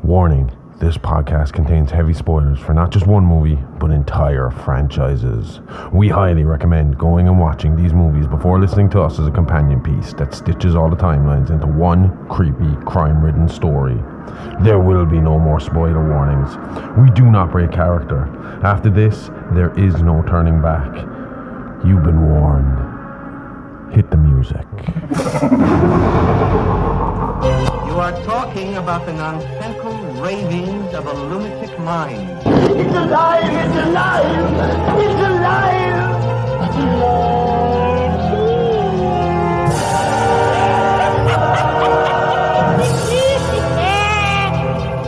Warning, this podcast contains heavy spoilers for not just one movie, but entire franchises. We highly recommend going and watching these movies before listening to us as a companion piece that stitches all the timelines into one creepy, crime-ridden story. There will be no more spoiler warnings. We do not break character. After this, there is no turning back. You've been warned. Hit the music. You are talking about the nonsensical ravings of a lunatic mind. It's alive! It's alive! It's alive!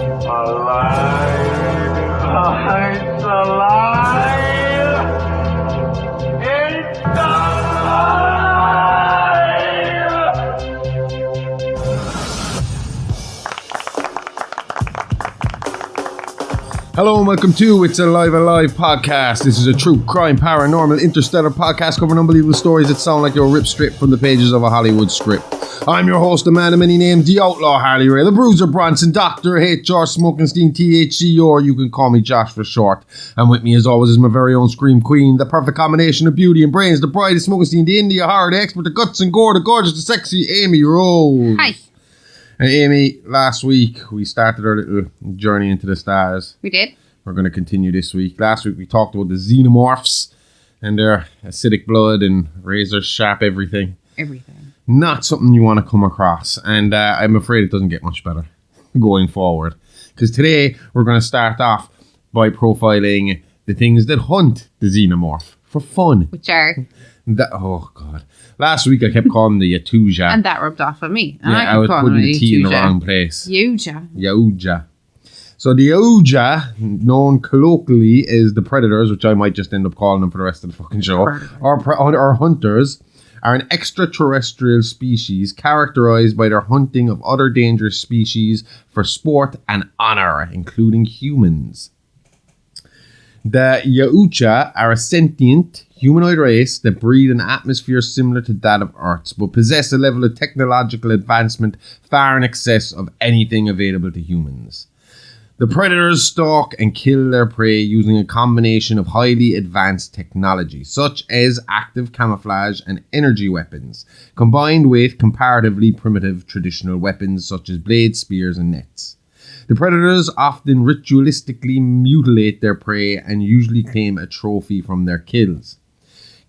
It's alive! It's alive! It's alive! Hello and welcome to It's Alive podcast. This is a true crime, paranormal, interstellar podcast covering unbelievable stories that sound like they were ripped straight from the pages of a Hollywood script. I'm your host, the man of many names, the outlaw Harley Ray, the bruiser Bronson, Dr. H.R. Smokenstein, THC, or you can call me Josh for short. And with me as always is my very own scream queen, the perfect combination of beauty and brains, the bride of Smokenstein, the India horror, the expert, the guts and gore, the gorgeous, the sexy Amy Rose. Hi. And Amy, last week we started our little journey into the stars. We did. We're going to continue this week. Last week we talked about the xenomorphs and their acidic blood and razor sharp everything. Everything. Not something you want to come across. And I'm afraid it doesn't get much better going forward. Because today we're going to start off by profiling the things that hunt the xenomorph for fun. Which are... Oh, God. Last week I kept calling the Yautja. And that rubbed off on me. And I was putting the T in the wrong place. Yautja. So the Yautja, known colloquially as the predators, which I might just end up calling them for the rest of the fucking show, or hunters, are an extraterrestrial species characterized by their hunting of other dangerous species for sport and honor, including humans. The Yautja are a sentient humanoid race that breathe in an atmosphere similar to that of Earth's, but possess a level of technological advancement far in excess of anything available to humans. The predators stalk and kill their prey using a combination of highly advanced technology, such as active camouflage and energy weapons, combined with comparatively primitive traditional weapons such as blades, spears, and nets. The predators often ritualistically mutilate their prey and usually claim a trophy from their kills.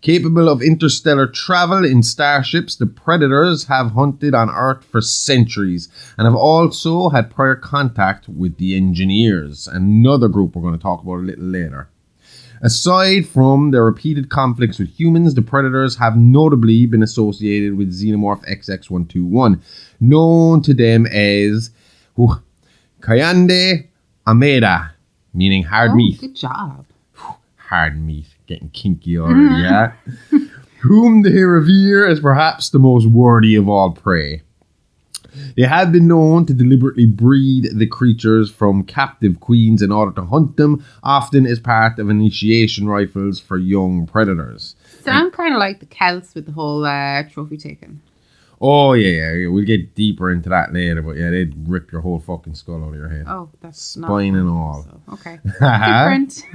Capable of interstellar travel in starships, the predators have hunted on Earth for centuries and have also had prior contact with the engineers, another group we're going to talk about a little later. Aside from their repeated conflicts with humans, the predators have notably been associated with Xenomorph XX121, known to them as Kayande Ameda, meaning hard meat. Good job. Hard meat. Getting kinky already, yeah? Whom they revere as perhaps the most worthy of all prey. They have been known to deliberately breed the creatures from captive queens in order to hunt them, often as part of initiation rifles for young predators. Sound kind of like the Celts with the whole trophy taken. Oh, yeah. We'll get deeper into that later, but yeah, they'd rip your whole fucking skull out of your head. Oh, that's spine and all. So, okay. Different.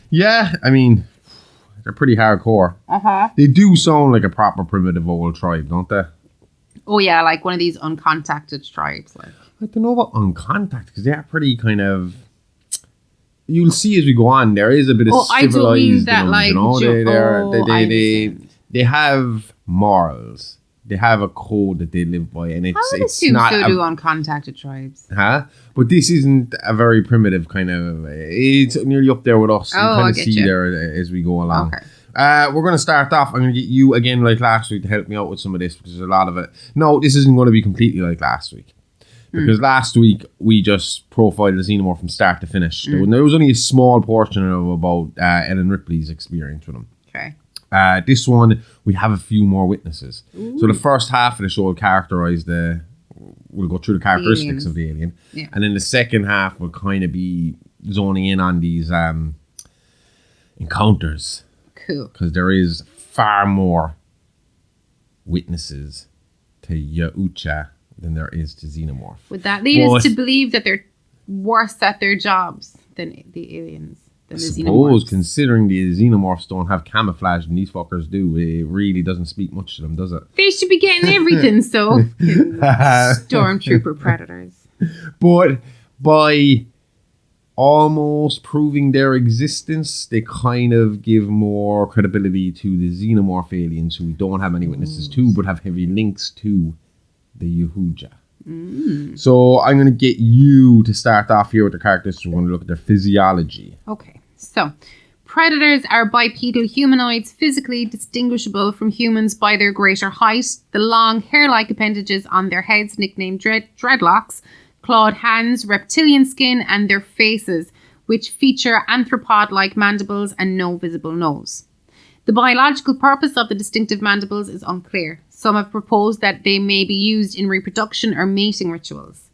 Yeah, I mean, they're pretty hardcore. They do sound like a proper primitive old tribe, don't they? Oh, yeah, like one of these uncontacted tribes. Like. I don't know about uncontacted, because they are pretty kind of... You'll see as we go on, there is a bit of civilized... I don't mean that, like... They have morals. They have a code that they live by, and it's not so do uncontacted tribes. But this isn't a very primitive kind of. It's nearly up there with us. You kind of see there as we go along. Okay. We're going to start off. I'm going to get you again, like last week, to help me out with some of this because there's a lot of it. No, this isn't going to be completely like last week. Because last week we just profiled the xenomorph from start to finish. There was only a small portion of about Ellen Ripley's experience with him. Okay. This one, we have a few more witnesses. Ooh. So the first half of the show will characterize we'll go through the characteristics of the alien. Yeah. And then the second half will kind of be zoning in on these encounters. Cool. Because there is far more witnesses to Yautja than there is to xenomorph. Would that lead us to believe that they're worse at their jobs than the aliens? I suppose, considering the xenomorphs don't have camouflage and these fuckers do, it really doesn't speak much to them, does it? They should be getting everything, so stormtrooper predators. But by almost proving their existence, they kind of give more credibility to the xenomorph aliens who we don't have any witnesses to, but have heavy links to the Yautja. So I'm going to get you to start off here with the characters. We're going to look at their physiology. Okay, so predators are bipedal humanoids physically distinguishable from humans by their greater height, the long hair-like appendages on their heads nicknamed dreadlocks, clawed hands, reptilian skin, and their faces, which feature arthropod-like mandibles and no visible nose. The biological purpose of the distinctive mandibles is unclear. Some have proposed that they may be used in reproduction or mating rituals.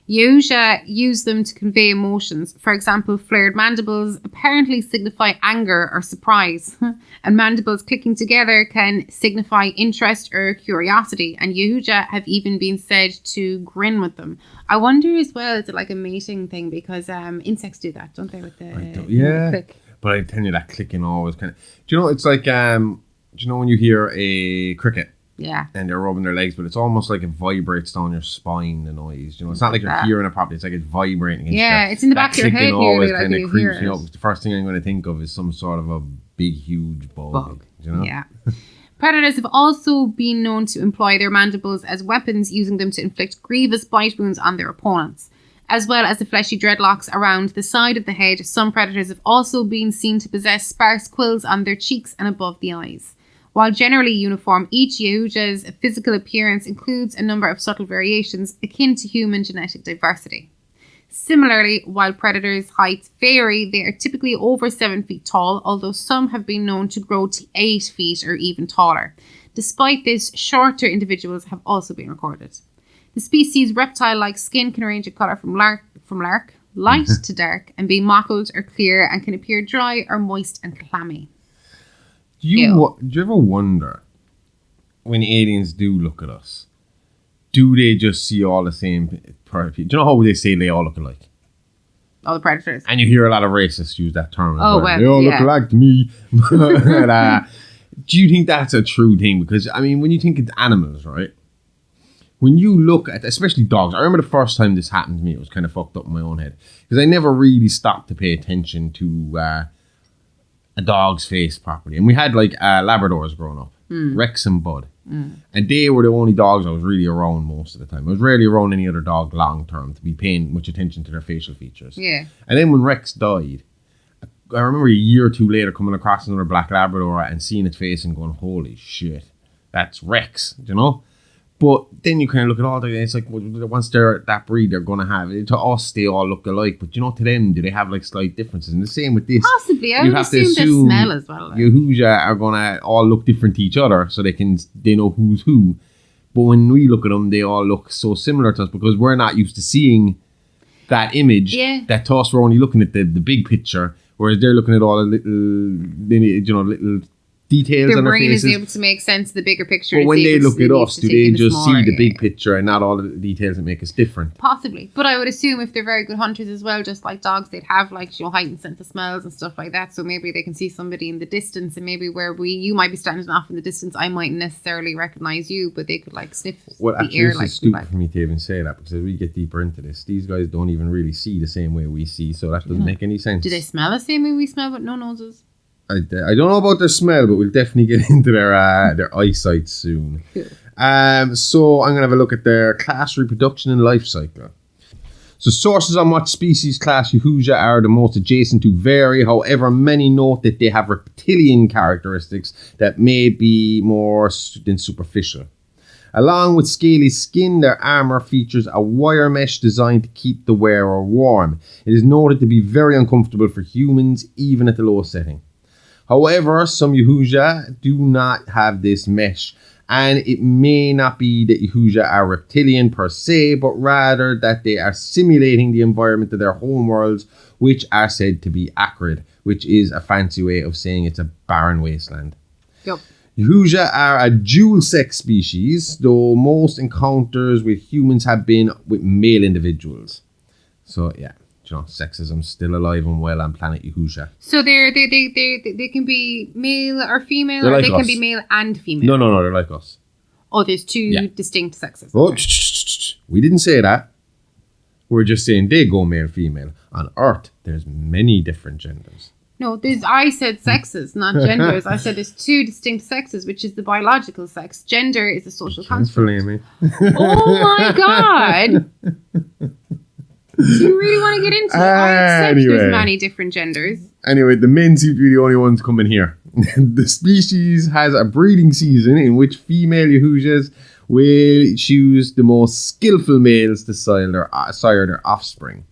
Yautja use them to convey emotions. For example, flared mandibles apparently signify anger or surprise, and mandibles clicking together can signify interest or curiosity, and Yautja have even been said to grin with them. I wonder as well, is it like a mating thing? Because insects do that, don't they, with the click? But I tell you, that clicking always kind of... Do you know, it's like... do you know when you hear a cricket? Yeah. And they're rubbing their legs, but it's almost like it vibrates down your spine, the noise. You know, it's not like you're hearing it properly. It's like it's vibrating against you. It's in the back of your head. Always kind of creeps me up. The first thing I'm going to think of is some sort of a big, huge bug. You know? Yeah. Predators have also been known to employ their mandibles as weapons, using them to inflict grievous bite wounds on their opponents. As well as the fleshy dreadlocks around the side of the head, some predators have also been seen to possess sparse quills on their cheeks and above the eyes. While generally uniform, each Yautja's physical appearance includes a number of subtle variations akin to human genetic diversity. Similarly, while predators' heights vary, they are typically over 7 feet tall, although some have been known to grow to 8 feet or even taller. Despite this, shorter individuals have also been recorded. The species' reptile-like skin can range in colour from light to dark, and be mottled or clear, and can appear dry or moist and clammy. Do you ever wonder, when aliens do look at us, do they just see all the same people? Do you know how they say they all look alike? All the predators. And you hear a lot of racists use that term. Oh, well, they all look alike to me. But, do you think that's a true thing? Because, I mean, when you think of animals, right? When you look at, especially dogs, I remember the first time this happened to me, it was kind of fucked up in my own head. Because I never really stopped to pay attention to a dog's face properly. And we had like Labradors growing up, Rex and Bud. And they were the only dogs I was really around most of the time. I was rarely around any other dog long term to be paying much attention to their facial features. Yeah. And then when Rex died, I remember a year or two later coming across another black Labrador and seeing its face and going, holy shit, that's Rex, you know? But then you kind of look at all the, it's like, once they're that breed, they're going to have, to us, they all look alike. But, you know, to them, do they have, like, slight differences? And the same with this. Possibly. I would assume the smell as well. Like. Yautja are going to all look different to each other, so they know who's who. But when we look at them, they all look so similar to us because we're not used to seeing that image. Yeah. That to us, we're only looking at the big picture, whereas they're looking at all the little details on their faces. Their brain is able to make sense of the bigger picture. But when they look at us, do they just see the big picture and not all the details that make us different? Possibly. But I would assume if they're very good hunters as well, just like dogs, they'd have like, you know, heightened sense of smells and stuff like that. So maybe they can see somebody in the distance, and maybe where you might be standing off in the distance, I mightn't necessarily recognise you, but they could like sniff the air. This is stupid for me to even say that, because as we get deeper into this, these guys don't even really see the same way we see, so that doesn't make any sense. Do they smell the same way we smell with no noses? I don't know about their smell, but we'll definitely get into their eyesight soon. Cool. So I'm going to have a look at their class, reproduction, and life cycle. So sources on what species class Yautja are the most adjacent to vary. However, many note that they have reptilian characteristics that may be more than superficial. Along with scaly skin, their armor features a wire mesh designed to keep the wearer warm. It is noted to be very uncomfortable for humans, even at the lowest setting. However, some Yautja do not have this mesh, and it may not be that Yautja are reptilian per se, but rather that they are simulating the environment of their home worlds, which are said to be acrid, which is a fancy way of saying it's a barren wasteland. Yep. Yautja are a dual-sex species, though most encounters with humans have been with male individuals. So, yeah, sexism's still alive and well on planet Yautja. So they can be male or female, They're or like they us. can be male and female? No, they're like us. Oh, there's two distinct sexes. Oh, Okay. we didn't say that. We're just saying they go male-female. On Earth, there's many different genders. No, I said sexes, not genders. I said there's two distinct sexes, which is the biological sex. Gender is a social construct. Me. Oh my god! Do you really want to get into it? I accept Anyway. there's many different genders. Anyway, the men seem to be the only ones coming here. The species has a breeding season in which female Yautjas will choose the most skillful males to sire their offspring.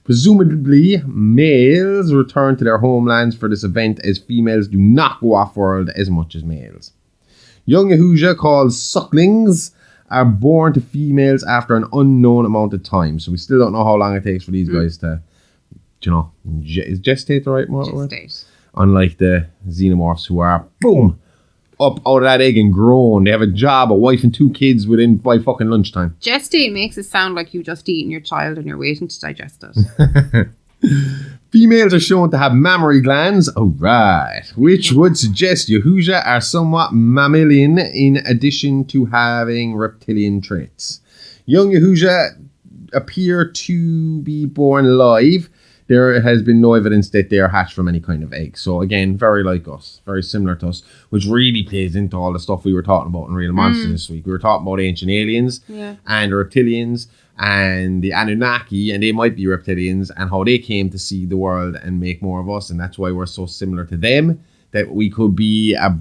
Presumably, males return to their homelands for this event, as females do not go off-world as much as males. Young Yautja, called sucklings, are born to females after an unknown amount of time. So we still don't know how long it takes for these guys to, is gestate the right word? Gestate. Unlike the xenomorphs who are, boom, up out of that egg and grown. They have a job, a wife and 2 kids by fucking lunchtime. Gestate makes it sound like you just eaten your child and you're waiting to digest it. Females are shown to have mammary glands, which would suggest Yautja are somewhat mammalian in addition to having reptilian traits. Young Yautja appear to be born live. There has been no evidence that they are hatched from any kind of egg. So again, very like us, very similar to us, which really plays into all the stuff we were talking about in Real Monsters this week. We were talking about ancient aliens and reptilians and the Anunnaki, and they might be reptilians, and how they came to see the world and make more of us, and that's why we're so similar to them, that we could be a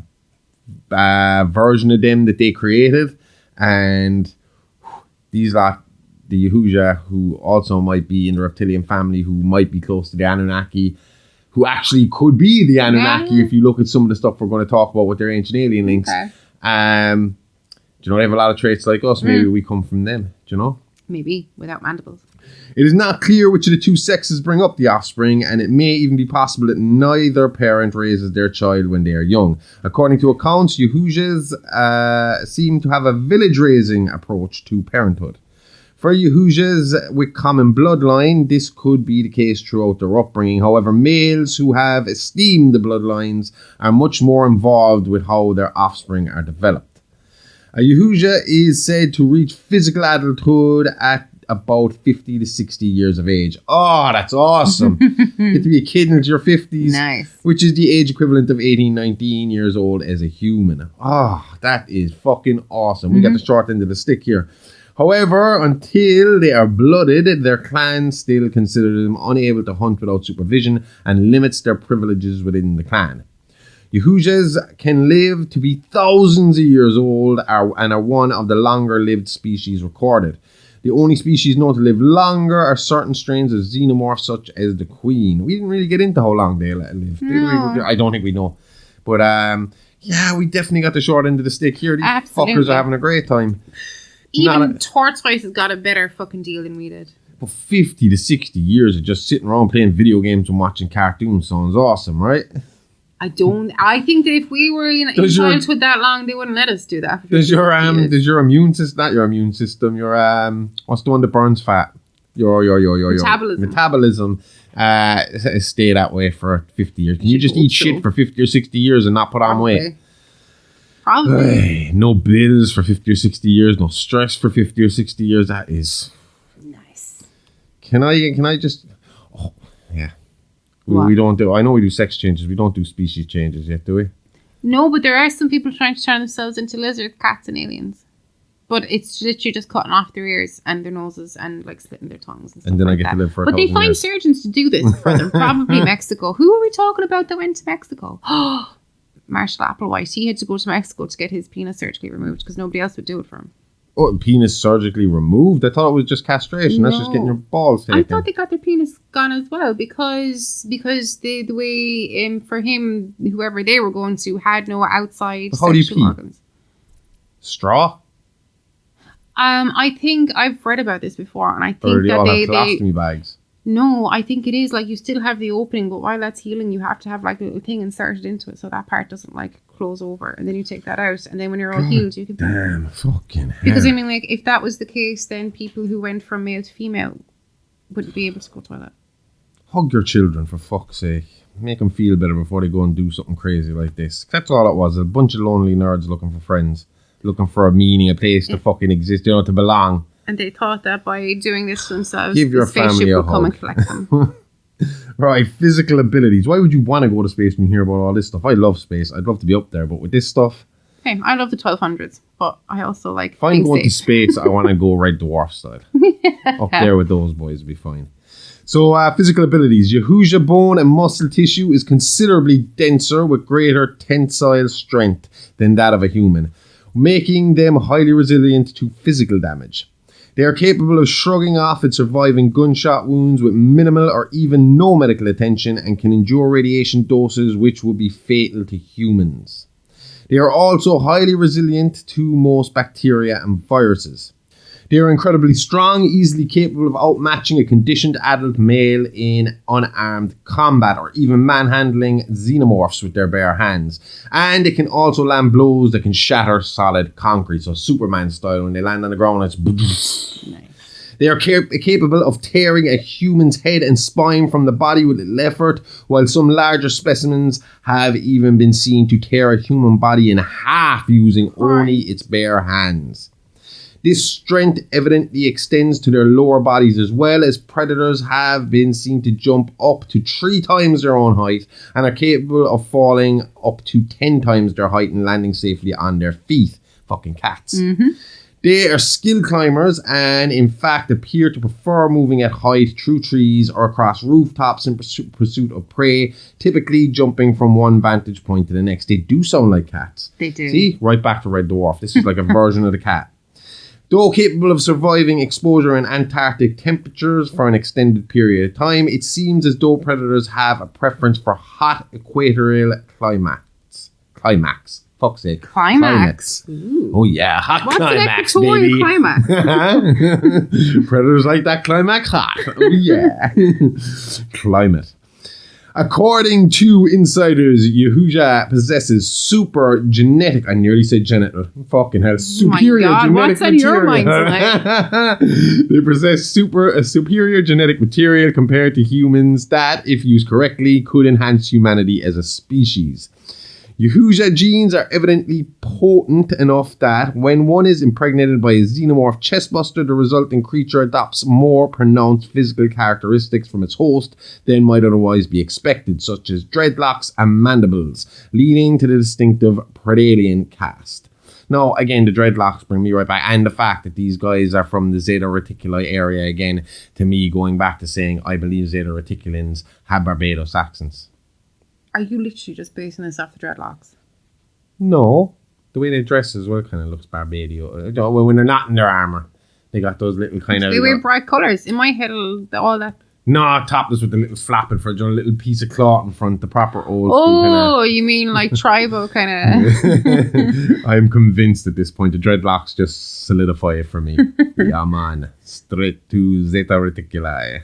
version of them that they created. And these lot, the Yautja, who also might be in the reptilian family, who might be close to the Anunnaki, who actually could be the Anunnaki if you look at some of the stuff we're going to talk about with their ancient alien links. Okay. They have a lot of traits like us. Maybe we come from them, do you know? Maybe, without mandibles. It is not clear which of the two sexes bring up the offspring, and it may even be possible that neither parent raises their child when they are young. According to accounts, Yautjas seem to have a village-raising approach to parenthood. For Yautjas with common bloodline, this could be the case throughout their upbringing. However, males who have esteemed the bloodlines are much more involved with how their offspring are developed. A Yautja is said to reach physical adulthood at about 50 to 60 years of age. Oh, that's awesome. You get to be a kid into your 50s. Nice. Which is the age equivalent of 18, 19 years old as a human. Oh, that is fucking awesome. We got the short end of the stick here. However, until they are blooded, their clan still consider them unable to hunt without supervision and limits their privileges within the clan. Yautjas can live to be thousands of years old and are one of the longer-lived species recorded. The only species known to live longer are certain strains of xenomorphs such as the queen. We didn't really get into how long they live. No. I don't think we know. But we definitely got the short end of the stick here. These Absolutely. fuckers are having a great time. Even Tortoise has got a better fucking deal than we did. But 50 to 60 years of just sitting around playing video games and watching cartoons sounds awesome, right? I think that if we were in childhood that long, they wouldn't let us do that. Does your immune system, not your immune system, your what's the one that burns fat? Your metabolism stay that way for 50 years. Can you just eat shit for 50 or 60 years and not put on weight? Probably. Hey, no bills for 50 or 60 years, no stress for 50 or 60 years. That is nice. Can I just yeah. What? We don't do, I know we do sex changes, we don't do species changes yet, do we? No, but there are some people trying to turn themselves into lizards, cats, and aliens. But it's literally just cutting off their ears and their noses and like slitting their tongues and stuff. And then like I get that. to live for a But they thousand find years. surgeons to do this for them. Probably Mexico. Who are we talking about that went to Mexico? Marshall Applewhite. He had to go to Mexico to get his penis surgically removed because nobody else would do it for him. Oh, penis surgically removed? I thought it was just castration. That's just getting your balls taken. I thought they got their penis gone as well because the way for him, whoever they were going to had no outside How do you sexual pee? organs. Straw? I think I've read about this before, and I think Or do they that all have they colostomy bags? no, I think it is like you still have the opening, but while that's healing, you have to have like a little thing inserted into it, so that part doesn't like close over, and then you take that out, and then when you're all healed, you can. Damn, fucking hell. Because I mean, like, if that was the case, then people who went from male to female wouldn't be able to go to the toilet. Hug your children, for fuck's sake. Make them feel better before they go and do something crazy like this. That's all it was. A bunch of lonely nerds looking for friends. Looking for a meaning, a place to fucking exist, you know, to belong. And they thought that by doing this to themselves, Give your the spaceship family a would come hug. and collect them. Right, physical abilities. Why would you want to go to space when you hear about all this stuff? I love space. I'd love to be up there, but with this stuff... Hey, I love the 1200s, but I also like If I'm being going to safe. space, I want to go Red Dwarf style. Up there with those boys would be fine. So, physical abilities. Yautja bone and muscle tissue is considerably denser with greater tensile strength than that of a human, making them highly resilient to physical damage. They are capable of shrugging off and surviving gunshot wounds with minimal or even no medical attention and can endure radiation doses which would be fatal to humans. They are also highly resilient to most bacteria and viruses. They are incredibly strong, easily capable of outmatching a conditioned adult male in unarmed combat or even manhandling xenomorphs with their bare hands. And they can also land blows that can shatter solid concrete, so Superman style. When they land on the ground, it's... Nice. They are capable of tearing a human's head and spine from the body with little effort, while some larger specimens have even been seen to tear a human body in half using only its bare hands. This strength evidently extends to their lower bodies as well, as predators have been seen to jump up to 3 times their own height and are capable of falling up to 10 times their height and landing safely on their feet. Fucking cats. Mm-hmm. They are skilled climbers and in fact appear to prefer moving at height through trees or across rooftops in pursuit of prey, typically jumping from one vantage point to the next. They do sound like cats. They do. See? Right back to Red Dwarf. This is like a version of the cat. Though capable of surviving exposure in Antarctic temperatures for an extended period of time, it seems as though predators have a preference for hot equatorial climax. Fuck's sake. Climax. Oh yeah, hot What's climax, an equatorial baby. climax? Predators like that climax hot. Oh yeah. Climate. According to insiders, Yautja possesses super genetic... I nearly said genital. Fucking hell. Superior God, genetic what's on material. your mind tonight? They possess a superior genetic material compared to humans that, if used correctly, could enhance humanity as a species. Yautja genes are evidently potent enough that when one is impregnated by a xenomorph chestbuster, the resulting creature adopts more pronounced physical characteristics from its host than might otherwise be expected, such as dreadlocks and mandibles, leading to the distinctive Predalien cast. Now, again, the dreadlocks bring me right back, and the fact that these guys are from the Zeta Reticuli area, again, to me, going back to saying, I believe Zeta Reticulans have Barbados accents. Are you literally just basing this off the dreadlocks? No. The way they dress as well kind of looks Barbadio. When they're not in their armour. They got those little kind of... They wear bright colours. In my head, all that... No, topless with the little flap in front, a little piece of cloth in front, the proper old school Oh, you mean like tribal kind of... I'm convinced at this point the dreadlocks just solidify it for me. Yeah, man. Straight to Zeta Reticuli.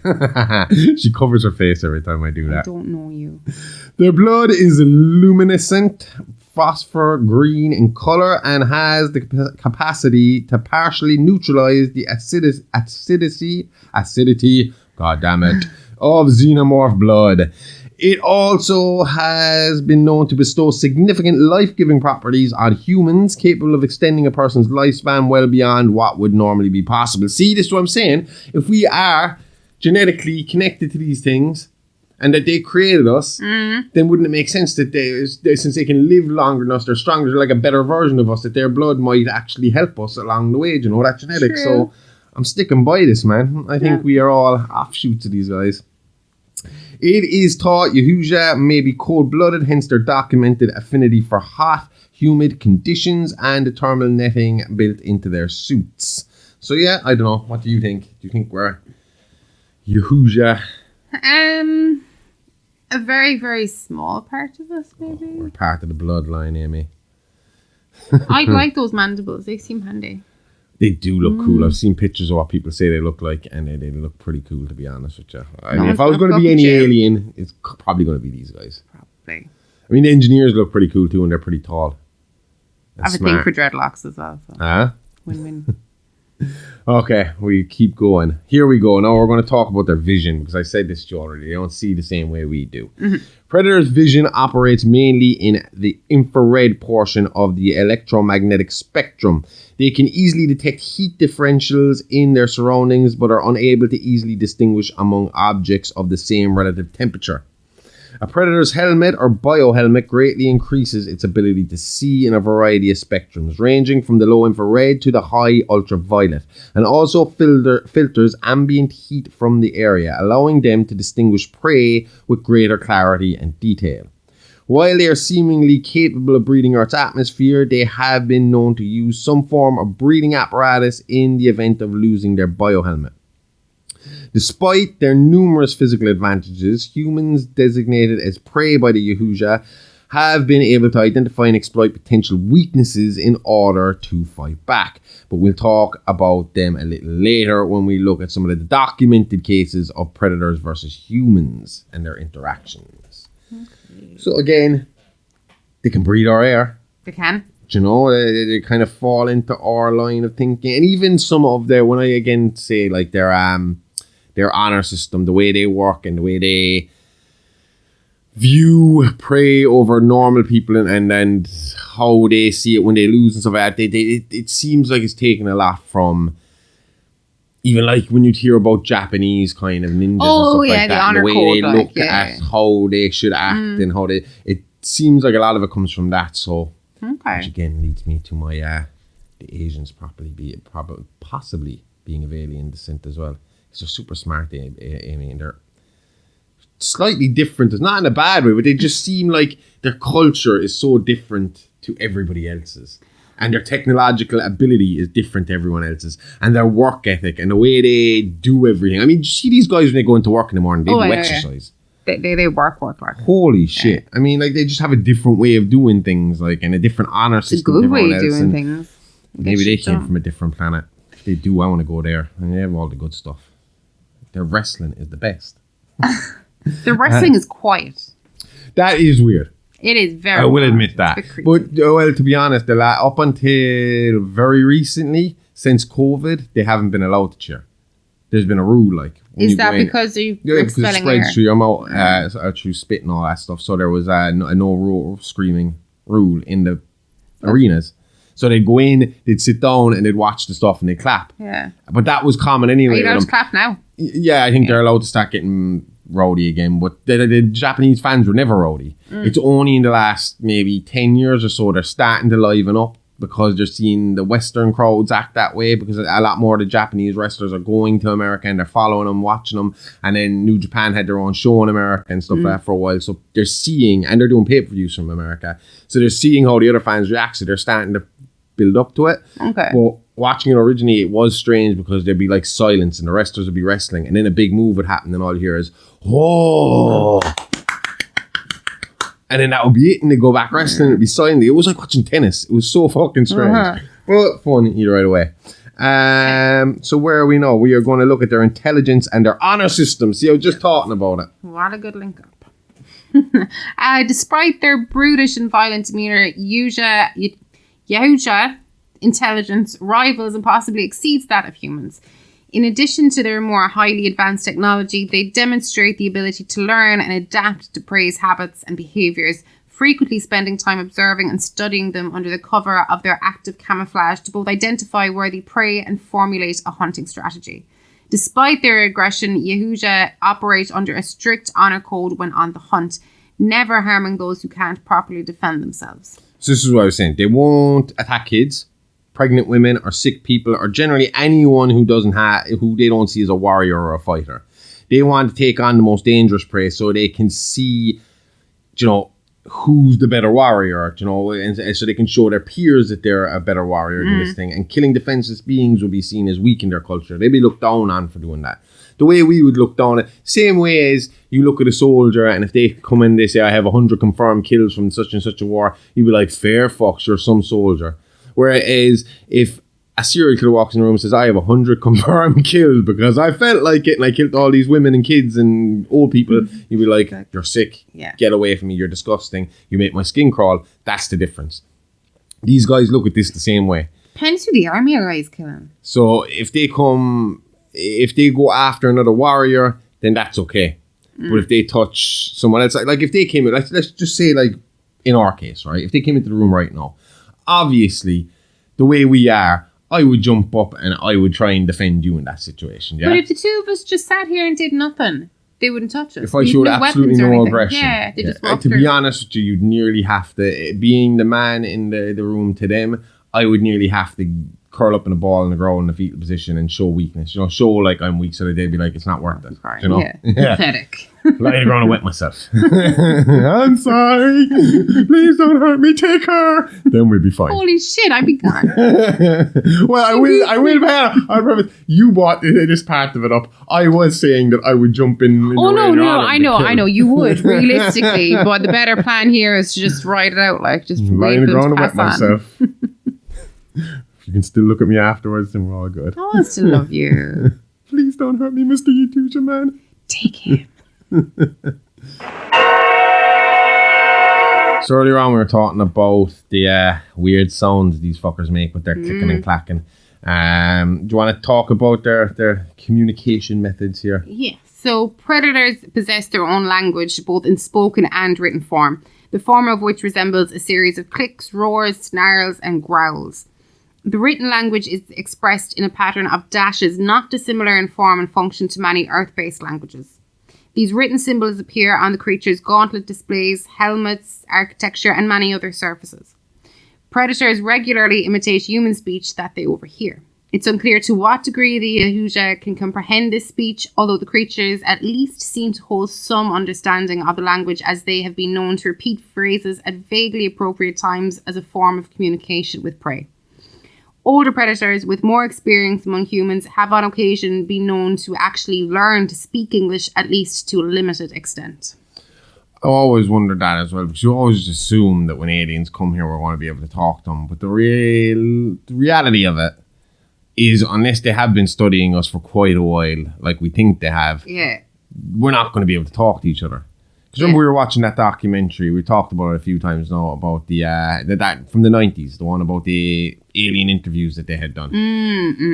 She covers her face every time I do that. I don't know you. Their blood is luminescent, phosphor green in color, and has the capacity to partially neutralize the acidity, god damn it, of xenomorph blood. It also has been known to bestow significant life-giving properties on humans, capable of extending a person's lifespan well beyond what would normally be possible. See, this is what I'm saying. If we are genetically connected to these things, and that they created us, then wouldn't it make sense that they, since they can live longer than us, they're stronger, they're like a better version of us, that their blood might actually help us along the way, you know, that genetic. True. So I'm sticking by this, man. I think we are all offshoots of these guys. It is thought Yautja may be cold-blooded, hence their documented affinity for hot, humid conditions and the thermal netting built into their suits. So yeah, I don't know. What do you think? Do you think we're Yautja? A very, very small part of us, maybe. We're part of the bloodline, Amy. I'd like those mandibles. They seem handy. They do look cool. I've seen pictures of what people say they look like, and they look pretty cool, to be honest with you. I mean, if I was going to be any alien, it's probably going to be these guys. Probably. I mean, the engineers look pretty cool too, and they're pretty tall. I have a thing for dreadlocks as well. So. Win-win. Okay, we keep going. Here we go. Now we're going to talk about their vision, because I said this to you already. They don't see the same way we do. Predators' vision operates mainly in the infrared portion of the electromagnetic spectrum. They can easily detect heat differentials in their surroundings, but are unable to easily distinguish among objects of the same relative temperature. A predator's helmet or biohelmet greatly increases its ability to see in a variety of spectrums, ranging from the low infrared to the high ultraviolet, and also filters ambient heat from the area, allowing them to distinguish prey with greater clarity and detail. While they are seemingly capable of breathing Earth's atmosphere, they have been known to use some form of breathing apparatus in the event of losing their biohelmet. Despite their numerous physical advantages, humans designated as prey by the Yautja have been able to identify and exploit potential weaknesses in order to fight back. But we'll talk about them a little later when we look at some of the documented cases of predators versus humans and their interactions. Okay. So again, they can breathe our air. They can. You know, they kind of fall into our line of thinking. And even some of their, when I again say like their honor system, the way they work and the way they view prey over normal people and how they see it when they lose and stuff like that, it seems like it's taken a lot from even like when you hear about Japanese kind of ninjas and stuff like that, the way code, they look at how they should act and how they, it seems like a lot of it comes from that. So which again leads me to my the Asians possibly being of alien descent as well. They're super smart, Amy, and they're slightly different. It's not in a bad way, but they just seem like their culture is so different to everybody else's. And their technological ability is different to everyone else's. And their work ethic and the way they do everything. I mean, you see these guys when they go into work in the morning, they do exercise. They work. Holy shit. Yeah. I mean, like, they just have a different way of doing things, like, and a different honor system. It's a good way of doing things. Maybe they came from a different planet. If they do, I want to go there. And they have all the good stuff. Their wrestling is the best. The wrestling is quiet. That is weird. It is very. I will admit that. But well, to be honest, up until very recently, since COVID, they haven't been allowed to cheer. There's been a rule, like. Is that because you're because it spreads through your mouth, through spit and all that stuff. So there was a no screaming rule in the arenas. So they'd go in, they'd sit down, and they'd watch the stuff and they'd clap. Yeah. But that was common anyway. Are you allowed to clap now? Yeah, I think they're allowed to start getting rowdy again. But the Japanese fans were never rowdy. It's only in the last maybe 10 years or so they're starting to liven up because they're seeing the Western crowds act that way, because a lot more of the Japanese wrestlers are going to America and they're following them, watching them. And then New Japan had their own show in America and stuff like that for a while. So they're seeing, and they're doing pay-per-views from America. So they're seeing how the other fans react. So they're starting to build up to it. Okay. But watching it originally, it was strange because there'd be like silence and the wrestlers would be wrestling, and then a big move would happen and all you hear is whoa, and then that would be it, and they'd go back wrestling. It'd be silent. It was like watching tennis. It was so fucking strange, but fun either way. So where are we now? We are going to look at their intelligence and their honor system. See, I was just talking about it. What a good link up. Despite their brutish and violent demeanor, Yautja intelligence rivals and possibly exceeds that of humans. In addition to their more highly advanced technology, they demonstrate the ability to learn and adapt to prey's habits and behaviours, frequently spending time observing and studying them under the cover of their active camouflage to both identify worthy prey and formulate a hunting strategy. Despite their aggression, Yautja operate under a strict honour code when on the hunt, never harming those who can't properly defend themselves. So this is what I was saying. They won't attack kids, pregnant women, or sick people, or generally anyone who they don't see as a warrior or a fighter. They want to take on the most dangerous prey so they can see, who's the better warrior, and so they can show their peers that they're a better warrior than this thing. And killing defenseless beings will be seen as weak in their culture. They'd be looked down on for doing that. The way we would look down at, same way as you look at a soldier, and if they come in, they say, I have 100 confirmed kills from such and such a war, you'd be like, fair fucks, you're some soldier. Whereas if a serial killer walks in the room and says, I have 100 confirmed killed because I felt like it and I killed all these women and kids and old people, you'd be like, you're sick. Yeah. Get away from me. You're disgusting. You make my skin crawl. That's the difference. These guys look at this the same way. Depends who the army guys killing. So if they go after another warrior, then that's okay. But if they touch someone else, like if they came in, let's just say like in our case, right? If they came into the room right now, obviously the way we are, I would jump up and I would try and defend you in that situation. Yeah. But if the two of us just sat here and did nothing, they wouldn't touch us. If I showed absolutely no aggression, yeah, they just walked to through. be honest with you, you'd nearly have to, being the man in the room to them, I would nearly have to curl up in a ball in the ground in the fetal position and show weakness. You know, show like I'm weak, so that they'd be like, it's not worth it. Sorry, You know, yeah. Pathetic. Lie on the ground and wet myself. I'm sorry. Please don't hurt me. Take her. Then we'd be fine. Holy shit, I'd be gone. Well, I will. I promise. You brought this part of it up. I was saying that I would jump in. Oh no, I know, you would realistically, but the better plan here is to just ride it out, like just lie wait on the for them ground to and wet pass on. myself. If you can still look at me afterwards, then we're all good. I want to love you. Please don't hurt me, Mr. Yautja man. Take him. So earlier on we were talking about the weird sounds these fuckers make with their clicking and clacking. Do you want to talk about their communication methods here? Yeah. So predators possess their own language, both in spoken and written form, the former of which resembles a series of clicks, roars, snarls, and growls. The written language is expressed in a pattern of dashes not dissimilar in form and function to many Earth-based languages. These written symbols appear on the creature's gauntlet displays, helmets, architecture, and many other surfaces. Predators regularly imitate human speech that they overhear. It's unclear to what degree the Yautja can comprehend this speech, although the creatures at least seem to hold some understanding of the language, as they have been known to repeat phrases at vaguely appropriate times as a form of communication with prey. Older predators with more experience among humans have on occasion been known to actually learn to speak English, at least to a limited extent. I always wondered that as well, because you always assume that when aliens come here, we're going to be able to talk to them. But the reality of it is, unless they have been studying us for quite a while, like we think they have, we're not going to be able to talk to each other. Because remember we were watching that documentary, we talked about it a few times now, about that from the 90s, the one about the alien interviews that they had done.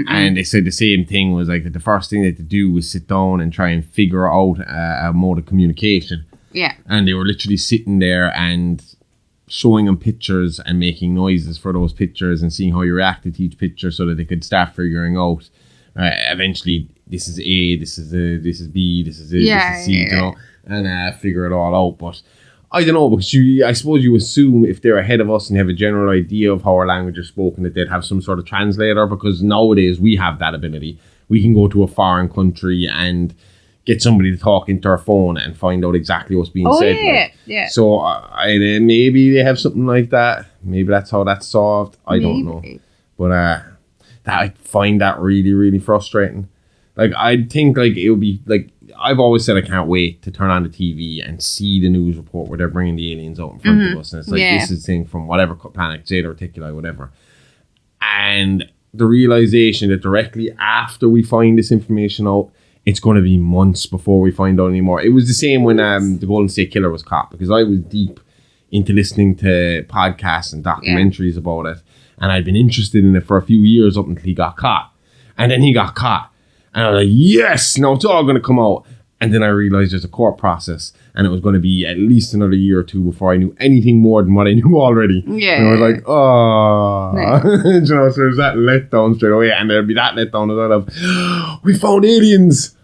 And they said the same thing was like that the first thing they had to do was sit down and try and figure out a mode of communication. Yeah. And they were literally sitting there and showing them pictures and making noises for those pictures and seeing how you reacted to each picture so that they could start figuring out eventually this is A, this is B, this is A, this is C, you know, and figure it all out. But I don't know, because I suppose you assume if they're ahead of us and have a general idea of how our language is spoken, that they'd have some sort of translator, because nowadays we have that ability. We can go to a foreign country and get somebody to talk into our phone and find out exactly what's being said. Yeah. So maybe they have something like that. Maybe that's how that's solved. I don't know. But I find that really, really frustrating. Like, I think like it would be like, I've always said I can't wait to turn on the TV and see the news report where they're bringing the aliens out in front of us. And it's like, this is thing from whatever planet, Zeta Reticuli, whatever. And the realization that directly after we find this information out, it's going to be months before we find out anymore. It was the same when the Golden State Killer was caught, because I was deep into listening to podcasts and documentaries about it. And I'd been interested in it for a few years up until he got caught. And then he got caught. And I was like, yes, now it's all going to come out. And then I realized there's a court process. And it was going to be at least another year or two before I knew anything more than what I knew already. Yeah. And I was like, oh. You know, so there's that letdown straight away. And there'd be that letdown as well of, we found aliens.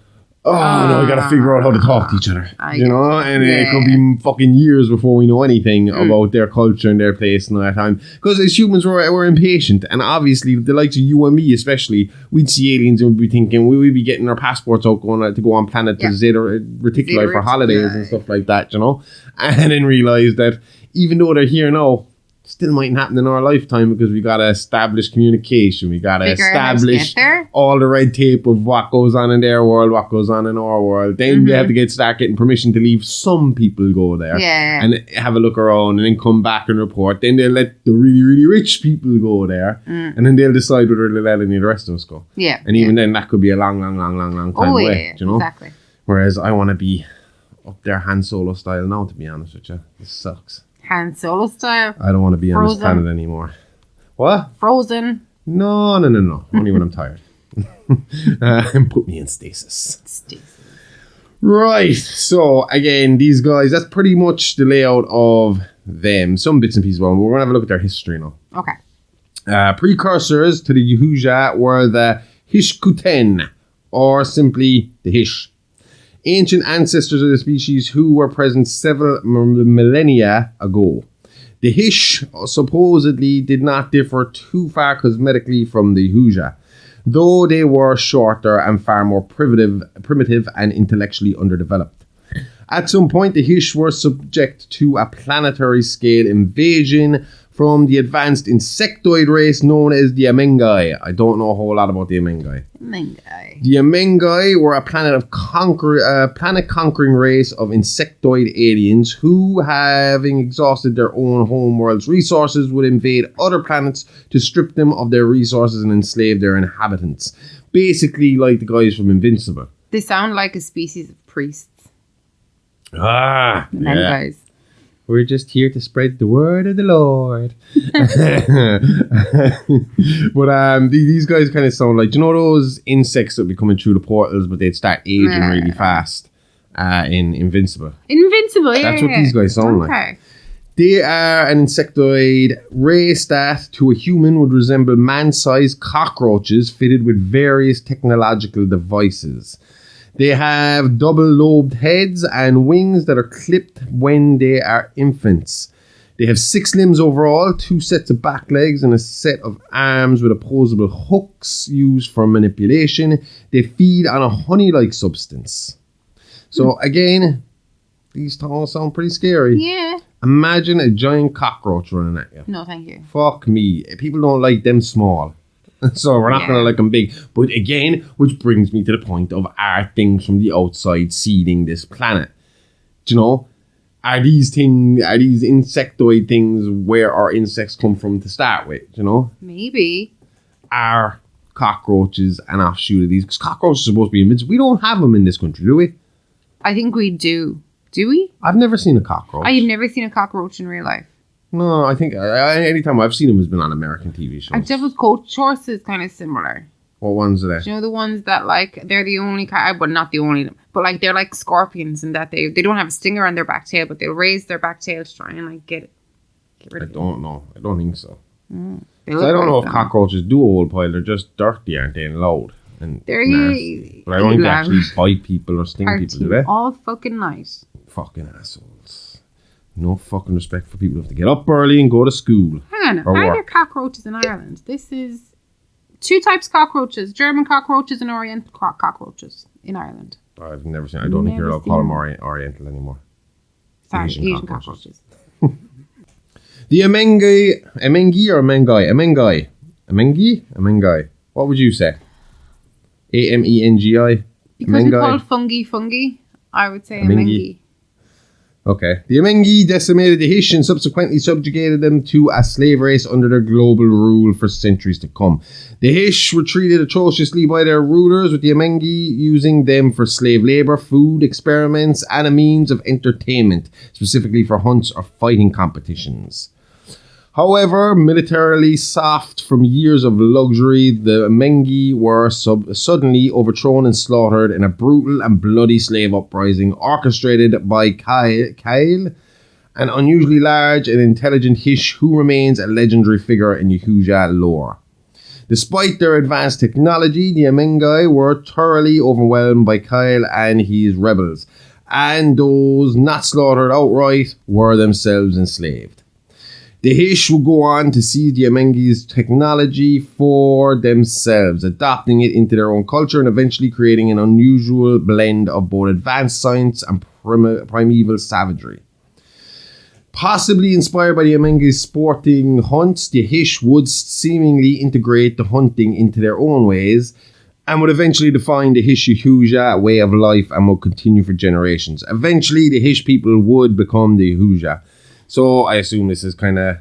Oh, no, we got to figure out how to talk to each other. You know? And it could be fucking years before we know anything about their culture and their place and all that time. Because as humans, we're impatient. And obviously, the likes of you and me especially, we'd see aliens and we'd be thinking, we'd be getting our passports out going to go on planet Zeta Reticuli for holidays and stuff like that, you know? And then realize that even though they're here now, still mightn't happen in our lifetime because we got to establish communication. We got to Figure out how to establish get there. all the red tape of what goes on in their world, what goes on in our world. Then they have to start getting permission to leave some people go there and have a look around and then come back and report. Then they'll let the really, really rich people go there and then they'll decide whether they'll let any of the rest of us go. Yeah. And even then, that could be a long time away. You know? Exactly. Whereas I want to be up there Han Solo style now, to be honest with you. This sucks. Han Solo style. I don't want to be on this Frozen. planet anymore. What? Frozen. No. Only when I'm tired. Put me in stasis. Right. So, again, these guys, that's pretty much the layout of them. Some bits and pieces. Well, we're going to have a look at their history now. Okay. Precursors to the Yautja were the Hishkuten, or simply the Hish. Ancient ancestors of the species who were present several millennia ago. The Hish supposedly did not differ too far cosmetically from the Yautja, though they were shorter and far more primitive and intellectually underdeveloped. At some point, the Hish were subject to a planetary scale invasion from the advanced insectoid race known as the Amengai. I don't know a whole lot about the Amengai. The Amengai were a planet-conquering race of insectoid aliens who, having exhausted their own homeworld's resources, would invade other planets to strip them of their resources and enslave their inhabitants. Basically like the guys from Invincible. They sound like a species of priests. Ah, The men guys. We're just here to spread the word of the Lord. But these guys kind of sound like, do you know those insects that would be coming through the portals, but they'd start aging really fast in Invincible? Invincible, yeah. That's what these guys sound like. They are an insectoid race that, to a human, would resemble man-sized cockroaches fitted with various technological devices. They have double-lobed heads and wings that are clipped when they are infants. They have 6 limbs overall, 2 sets of back legs, and a set of arms with opposable hooks used for manipulation. They feed on a honey-like substance. So, again, these all sound pretty scary. Yeah. Imagine a giant cockroach running at you. No, thank you. Fuck me. People don't like them small. So we're not going to like them big. But again, which brings me to the point of, are things from the outside seeding this planet? Do you know? Are these insectoid things where our insects come from to start with? Do you know? Maybe. Are cockroaches an offshoot of these? Because cockroaches are supposed to be invincible. We don't have them in this country, do we? I think we do. Do we? I've never seen a cockroach. I've never seen a cockroach in real life. No, I think anytime I've seen them has been on American TV shows. And Devil's Coach Horse is kind of similar. What ones are they? Do you know the ones that, like, they're the only kind, but not the only, but like they're like scorpions in that they don't have a stinger on their back tail, but they'll raise their back tail to try and like get rid of it. I don't know. I don't think so. They So look I don't know like if them. cockroaches do a whole pile. They're just dirty, aren't they, and loud. And They're nasty. But I don't think they actually bite people or sting people, do they? all fucking night. Fucking assholes. No fucking respect for people who have to get up early and go to school. Hang on, Or are there work. cockroaches in Ireland? This is 2 types of cockroaches: German cockroaches and Oriental cockroaches in Ireland. I've never seen. I don't think you're allowed to call them Oriental anymore. Sorry, Asian Asian cockroaches. cockroaches. The Amengai. What would you say? Amengi. Because we call fungi, I would say Amengi. Okay. The Amengi decimated the Hish and subsequently subjugated them to a slave race under their global rule for centuries to come. The Hish were treated atrociously by their rulers, with the Amengi using them for slave labor, food, experiments, and a means of entertainment, specifically for hunts or fighting competitions. However, militarily soft from years of luxury, the Amengi were suddenly overthrown and slaughtered in a brutal and bloody slave uprising orchestrated by Kyle, an unusually large and intelligent Hish who remains a legendary figure in Yautja lore. Despite their advanced technology, the Amengai were thoroughly overwhelmed by Kyle and his rebels, and those not slaughtered outright were themselves enslaved. The Hish would go on to seize the Amengi's technology for themselves, adopting it into their own culture and eventually creating an unusual blend of both advanced science and primeval savagery. Possibly inspired by the Amengi's sporting hunts, the Hish would seemingly integrate the hunting into their own ways and would eventually define the Hish-Yautja way of life and would continue for generations. Eventually, the Hish people would become the Yautja. So I assume this is kind of...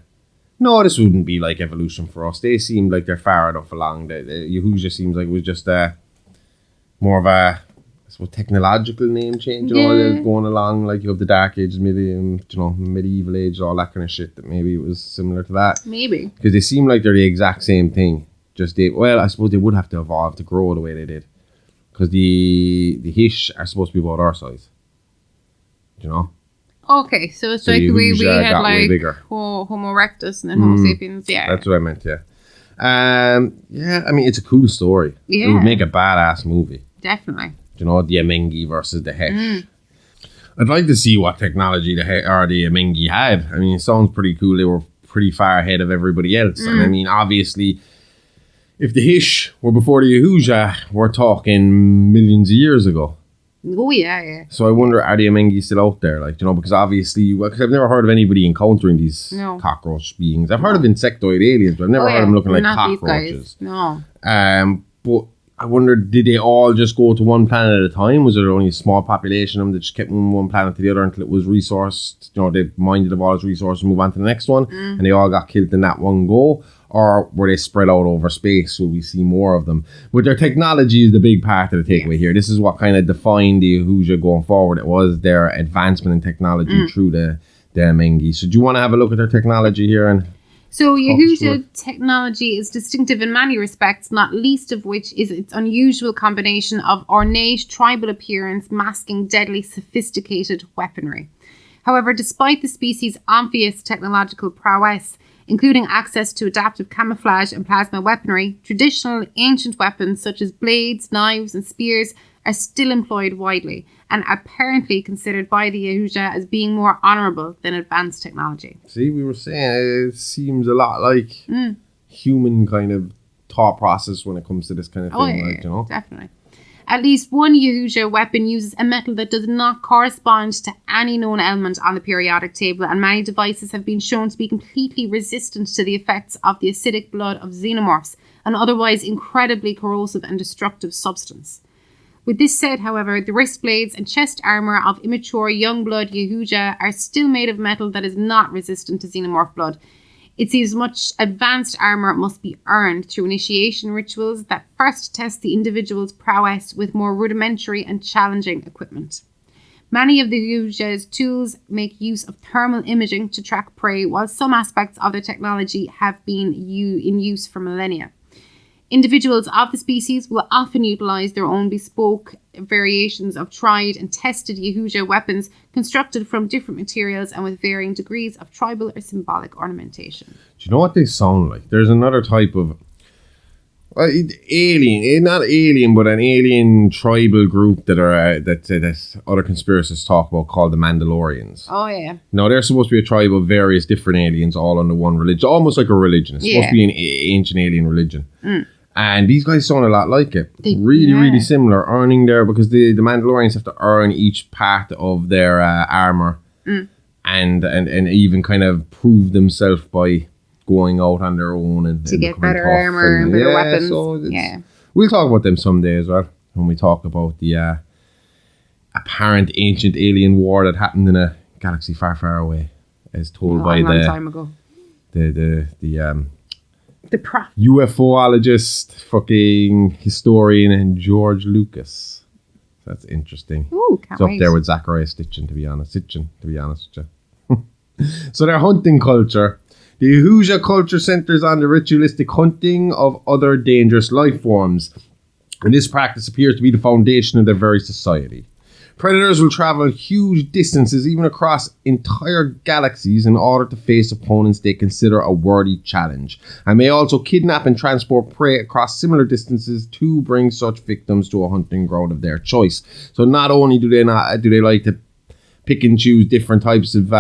No, this wouldn't be like evolution for us. They seem like they're far enough along. The Yautja seems like it was just more of a... technological name change, they're going along like you have the Dark Ages, medieval age, all that kind of shit. That maybe it was similar to that. Maybe because they seem like they're the exact same thing. I suppose they would have to evolve to grow the way they did, because the Hish are supposed to be about our size. Okay, so it's like the way we had like Homo erectus and then Homo sapiens. Yeah, that's what I meant. Yeah, I mean it's a cool story. Yeah, it would make a badass movie. Definitely. The Amengi versus the Hish. I'd like to see what technology the Amengi had. I mean, it sounds pretty cool. They were pretty far ahead of everybody else. And I mean, obviously, if the Hish were before the Yautja, we're talking millions of years ago. Oh, yeah. So I wonder, are the Amengi still out there? Because obviously, because I've never heard of anybody encountering these cockroach beings. I've heard of insectoid aliens, but I've never heard of them looking like cockroaches. No. But I wonder, did they all just go to one planet at a time? Was there only a small population of them that just kept moving one planet to the other until it was resourced? They minded of all its resources and move on to the next one, and they all got killed in that one go? Or were they spread out over space? Will we see more of them? But their technology is the big part of the takeaway here. This is what kind of defined the Yautja going forward. It was their advancement in technology through the Amengi. So do you want to have a look at their technology here? So Yautja technology is distinctive in many respects, not least of which is its unusual combination of ornate tribal appearance masking deadly sophisticated weaponry. However, despite the species' obvious technological prowess, including access to adaptive camouflage and plasma weaponry, traditional ancient weapons such as blades, knives and spears are still employed widely and apparently considered by the Yautja as being more honourable than advanced technology. See, we were saying it seems a lot like human kind of thought process when it comes to this kind of thing. Definitely. At least one Yautja weapon uses a metal that does not correspond to any known element on the periodic table, and many devices have been shown to be completely resistant to the effects of the acidic blood of xenomorphs, an otherwise incredibly corrosive and destructive substance. With this said, however, the wrist blades and chest armour of immature young-blood Yautja are still made of metal that is not resistant to xenomorph blood. It seems much advanced armour must be earned through initiation rituals that first test the individual's prowess with more rudimentary and challenging equipment. Many of the Yautja's tools make use of thermal imaging to track prey, while some aspects of their technology have been in use for millennia. Individuals of the species will often utilise their own bespoke variations of tried and tested Yautja weapons constructed from different materials and with varying degrees of tribal or symbolic ornamentation. Do you know what they sound like? There's another type of alien, not alien, but an alien tribal group that other conspiracists talk about called the Mandalorians. Oh, yeah. Now, they're supposed to be a tribe of various different aliens all under one religion, almost like a religion. It's supposed to be an ancient alien religion. And these guys sound a lot like it. Really similar, earning because the Mandalorians have to earn each part of their armor and even kind of prove themselves by going out on their own and to get better armor and better weapons. So we'll talk about them someday as well when we talk about the apparent ancient alien war that happened in a galaxy far, far away, as told by long time ago. The UFOologist, fucking historian, and George Lucas. That's interesting. Ooh, can't wait. Up there with Zachariah Sitchin, to be honest with you. So their hunting culture. The Yautja culture centers on the ritualistic hunting of other dangerous life forms, and this practice appears to be the foundation of their very society. Predators will travel huge distances, even across entire galaxies, in order to face opponents they consider a worthy challenge, and may also kidnap and transport prey across similar distances to bring such victims to a hunting ground of their choice. So not only do they like to pick and choose different types of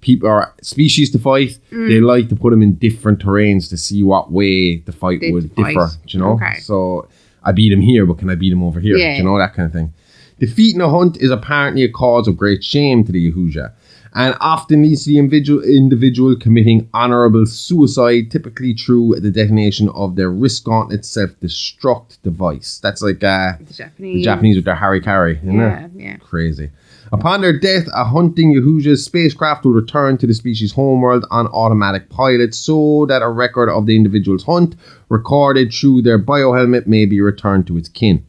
people or species to fight, they like to put them in different terrains to see what way the fight would differ. Do you know? Okay. So I beat him here, but can I beat him over here? Yeah. Do you know, that kind of thing. Defeating a hunt is apparently a cause of great shame to the Yautja, and often leads to the individual committing honorable suicide, typically through the detonation of their wrist gauntlet self-destruct device. That's like the Japanese with their Harikari, isn't it? Yeah. Crazy. Upon their death, a hunting Yautja spacecraft will return to the species' homeworld on automatic pilot so that a record of the individual's hunt, recorded through their biohelmet, may be returned to its kin.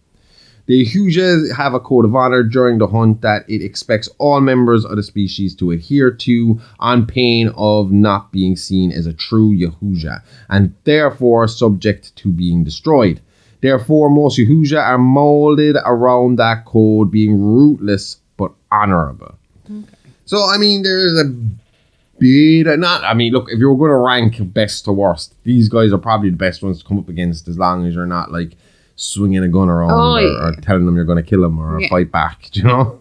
The Yautja have a code of honor during the hunt that it expects all members of the species to adhere to on pain of not being seen as a true Yautja, and therefore subject to being destroyed. Therefore, most Yautja are molded around that code, being ruthless but honorable. Okay. So, I mean, there's a bit... look, if you were going to rank best to worst, these guys are probably the best ones to come up against, as long as you're not, like, swinging a gun around or telling them you're going to kill them or fight back, do you know?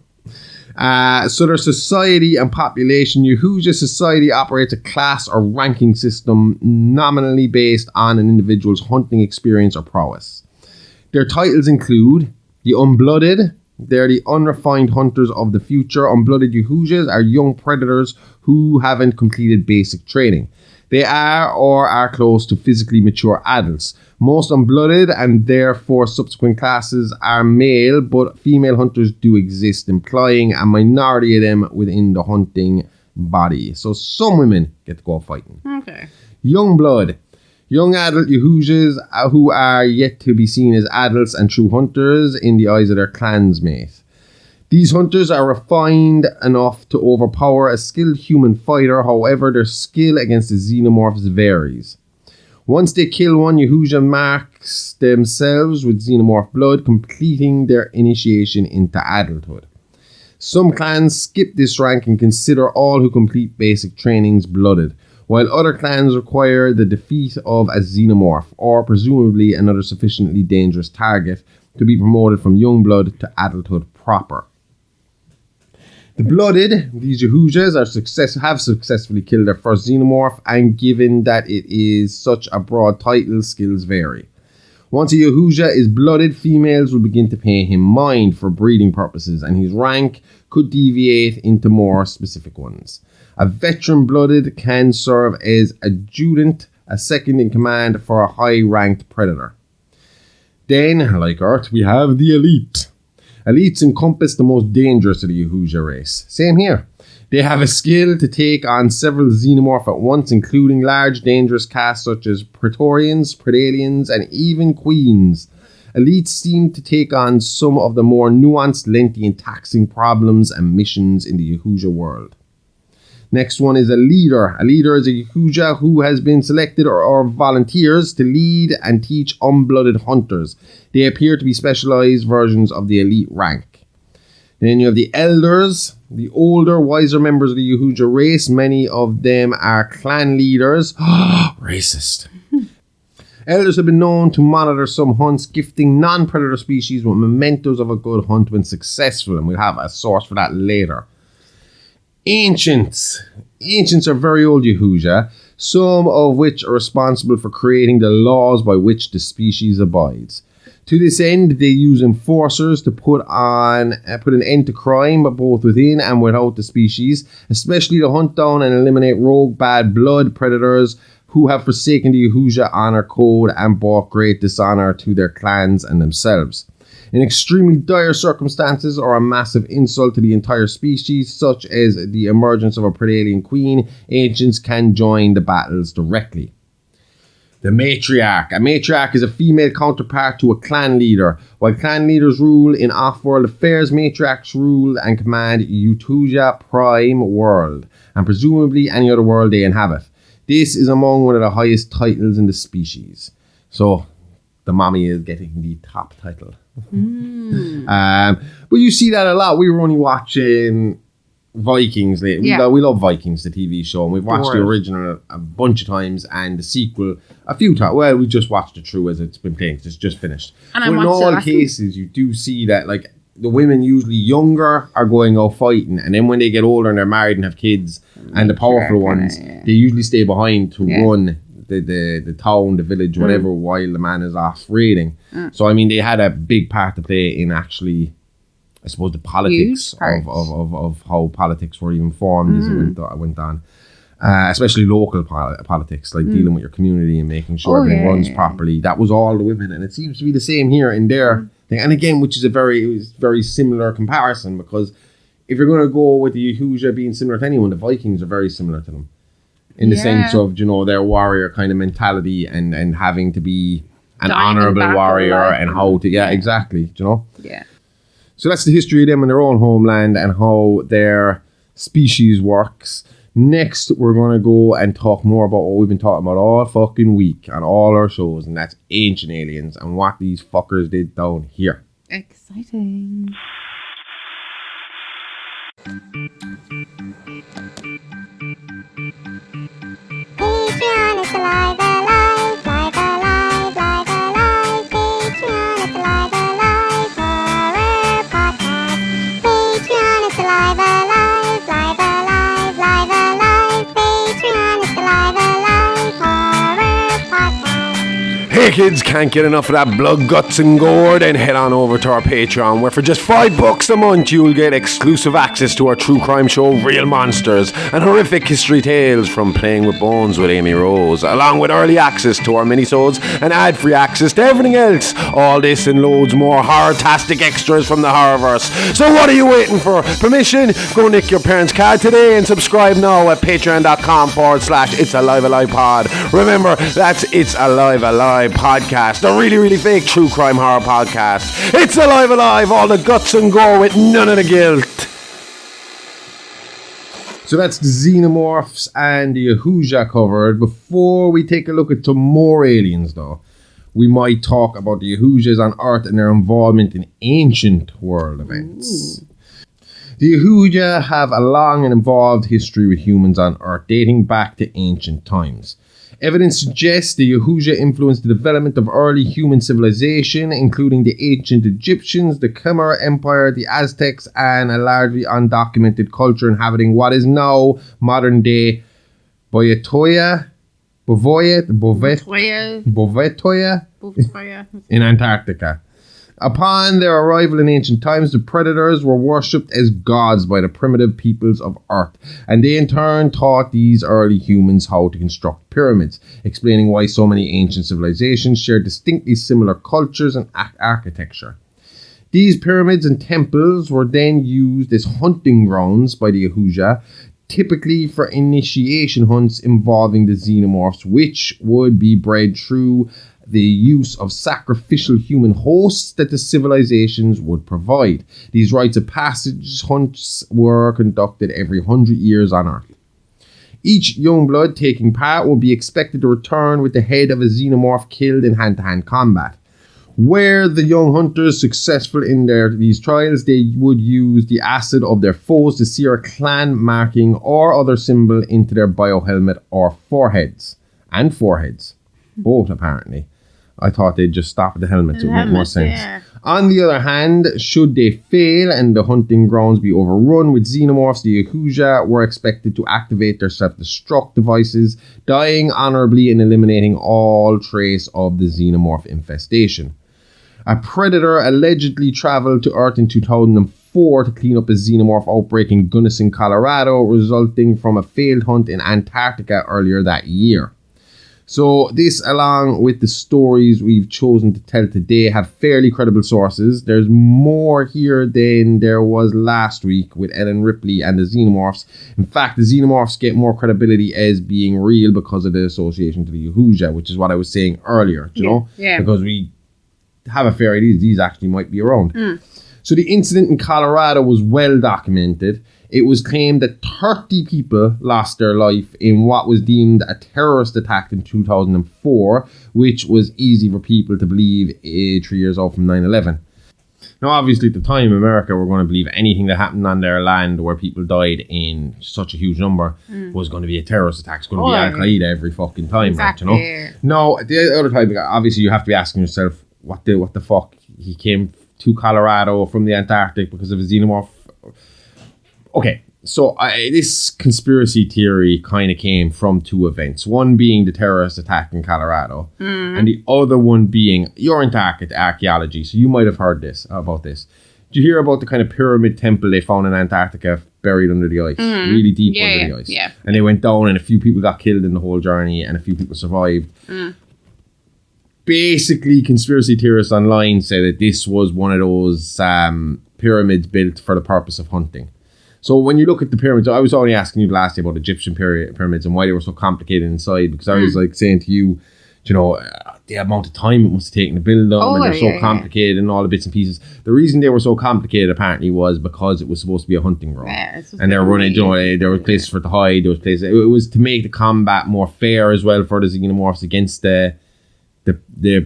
So their society and population. Yautja society operates a class or ranking system nominally based on an individual's hunting experience or prowess. Their titles include the Unblooded. They're the unrefined hunters of the future. Unblooded Yautjas are young predators who haven't completed basic training. They are or are close to physically mature adults. Most Unblooded and therefore subsequent classes are male, but female hunters do exist, implying a minority of them within the hunting body. So some women get to go fighting. Okay. Young blood. Young adult Yautjas who are yet to be seen as adults and true hunters in the eyes of their clansmates. These hunters are refined enough to overpower a skilled human fighter, however their skill against the xenomorphs varies. Once they kill one, Yautja marks themselves with xenomorph blood, completing their initiation into adulthood. Some clans skip this rank and consider all who complete basic trainings blooded, while other clans require the defeat of a xenomorph, or presumably another sufficiently dangerous target, to be promoted from young blood to adulthood proper. The blooded, these Yautjas, have successfully killed their first xenomorph, and given that it is such a broad title, skills vary. Once a Yautja is blooded, females will begin to pay him mind for breeding purposes, and his rank could deviate into more specific ones. A veteran blooded can serve as adjutant, a second in command for a high-ranked predator. Then, like Earth, we have the elite. Elites encompass the most dangerous of the Yautja race. Same here. They have a skill to take on several xenomorphs at once, including large, dangerous castes such as Praetorians, Predalians, and even Queens. Elites seem to take on some of the more nuanced, lengthy, and taxing problems and missions in the Yautja world. Next one is a leader. A leader is a Yautja who has been selected or volunteers to lead and teach unblooded hunters. They appear to be specialized versions of the elite rank. Then you have the elders, the older, wiser members of the Yautja race. Many of them are clan leaders. Racist. Elders have been known to monitor some hunts, gifting non-predator species with mementos of a good hunt when successful, and we'll have a source for that later. Ancients. Ancients are very old Yautja, some of which are responsible for creating the laws by which the species abides. To this end, they use enforcers to put an end to crime, both within and without the species, especially to hunt down and eliminate rogue bad blood predators who have forsaken the Yautja honor code and brought great dishonor to their clans and themselves. In extremely dire circumstances or a massive insult to the entire species, such as the emergence of a Predalian queen, ancients can join the battles directly. The matriarch. A matriarch is a female counterpart to a clan leader. While clan leaders rule in off-world affairs, matriarchs rule and command Yautja Prime World, and presumably any other world they inhabit. This is among one of the highest titles in the species. So, the mommy is getting the top title. But you see that a lot. We were only watching Vikings lately. Yeah. We love Vikings, the TV show, and we've watched the original a bunch of times and the sequel a few times. Well, we just watched it through as it's been playing. It's just finished. And but in all cases, you do see that like the women usually younger are going out fighting, and then when they get older and they're married and have kids, and the powerful ones, they usually stay behind to run the town, the village, whatever, while the man is off raiding. So, I mean, they had a big part to play in actually I suppose, the politics of how politics were even formed as it went on. Especially local politics, like dealing with your community and making sure everything runs properly. That was all the women, and it seems to be the same here in their thing. And again, which is a very similar comparison, because if you're going to go with the Yautja being similar to anyone, the Vikings are very similar to them in the sense of, you know, their warrior kind of mentality and having to be an honorable warrior and how to exactly, you know. Yeah. So that's the history of them in their own homeland and how their species works. Next, we're going to go and talk more about what we've been talking about all fucking week on all our shows, and that's Ancient Aliens and what these fuckers did down here. Exciting. Patreon is alive, alive, live, alive, live, alive. Patreon is alive, alive, horror podcast. Patreon is alive, alive, live, alive, live, alive. Patreon is alive, alive, horror podcast. Hey kids, can't get enough of that blood, guts and gore? Then head on over to our Patreon, where for just $5 a month you'll get exclusive access to our true crime show Real Monsters and horrific history tales from Playing with Bones with Amy Rose, along with early access to our minisodes and ad-free access to everything else. All this and loads more horror-tastic extras from the Horrorverse. So what are you waiting for? Permission? Go nick your parents' card today and subscribe now at patreon.com/It's Alive Alive Pod. Remember, that's It's Alive Alive Podcast, a really, really fake true crime horror podcast. It's Alive Alive, all the guts and gore with none of the guilt. So that's the Xenomorphs and the Yautja covered. Before we take a look at some more aliens, though, we might talk about the Yautjas on Earth and their involvement in ancient world events. The Yautja have a long and involved history with humans on Earth, dating back to ancient times. Evidence suggests the Yautja influenced the development of early human civilization, including the ancient Egyptians, the Khmer Empire, the Aztecs, and a largely undocumented culture inhabiting what is now modern-day Bouvetoya in Antarctica. Upon their arrival in ancient times, the predators were worshipped as gods by the primitive peoples of Earth, and they in turn taught these early humans how to construct pyramids, explaining why so many ancient civilizations share distinctly similar cultures and architecture. These pyramids and temples were then used as hunting grounds by the Yautja, typically for initiation hunts involving the xenomorphs, which would be bred through the use of sacrificial human hosts that the civilizations would provide. These rites of passage hunts were conducted every 100 years on Earth. Each youngblood taking part would be expected to return with the head of a xenomorph killed in hand-to-hand combat. Were the young hunters successful in these trials, they would use the acid of their foes to sear a clan marking or other symbol into their biohelmet or foreheads. And foreheads. Both, apparently. I thought they'd just stop at the helmet to make more sense. Yeah. On the other hand, should they fail and the hunting grounds be overrun with xenomorphs, the Yautja were expected to activate their self-destruct devices, dying honorably and eliminating all trace of the xenomorph infestation. A predator allegedly traveled to Earth in 2004 to clean up a xenomorph outbreak in Gunnison, Colorado, resulting from a failed hunt in Antarctica earlier that year. So this, along with the stories we've chosen to tell today, have fairly credible sources. There's more here than there was last week with Ellen Ripley and the xenomorphs. In fact, the xenomorphs get more credibility as being real because of the association to the Yautja, which is what I was saying earlier, you know? Yeah. Because we have a fair idea these actually might be around. So the incident in Colorado was well documented. It was claimed that 30 people lost their life in what was deemed a terrorist attack in 2004, which was easy for people to believe 3 years out from 9/11. Now, obviously, at the time, America were going to believe anything that happened on their land where people died in such a huge number was going to be a terrorist attack. It's going to be Al-Qaeda every fucking time, exactly. Right, you know? Now, the other time, obviously, you have to be asking yourself, what the fuck? He came to Colorado from the Antarctic because of a xenomorph. Okay, so this conspiracy theory kind of came from two events. One being the terrorist attack in Colorado, and the other one being, you're into archaeology, so you might have heard about this. you hear about the kind of pyramid temple they found in Antarctica buried under the ice? Really deep under the ice. Yeah. And they went down and a few people got killed in the whole journey and a few people survived. Basically, conspiracy theorists online say that this was one of those pyramids built for the purpose of hunting. So when you look at the pyramids, I was already asking you last day about Egyptian pyramids and why they were so complicated inside, because I was like saying to you, you know, the amount of time it must have taken to build them, and they're so complicated and all the bits and pieces. The reason they were so complicated apparently was because it was supposed to be a hunting ground. Yeah, and they were running, you know, there were places for it to hide, there was places. It was to make the combat more fair as well for the xenomorphs against the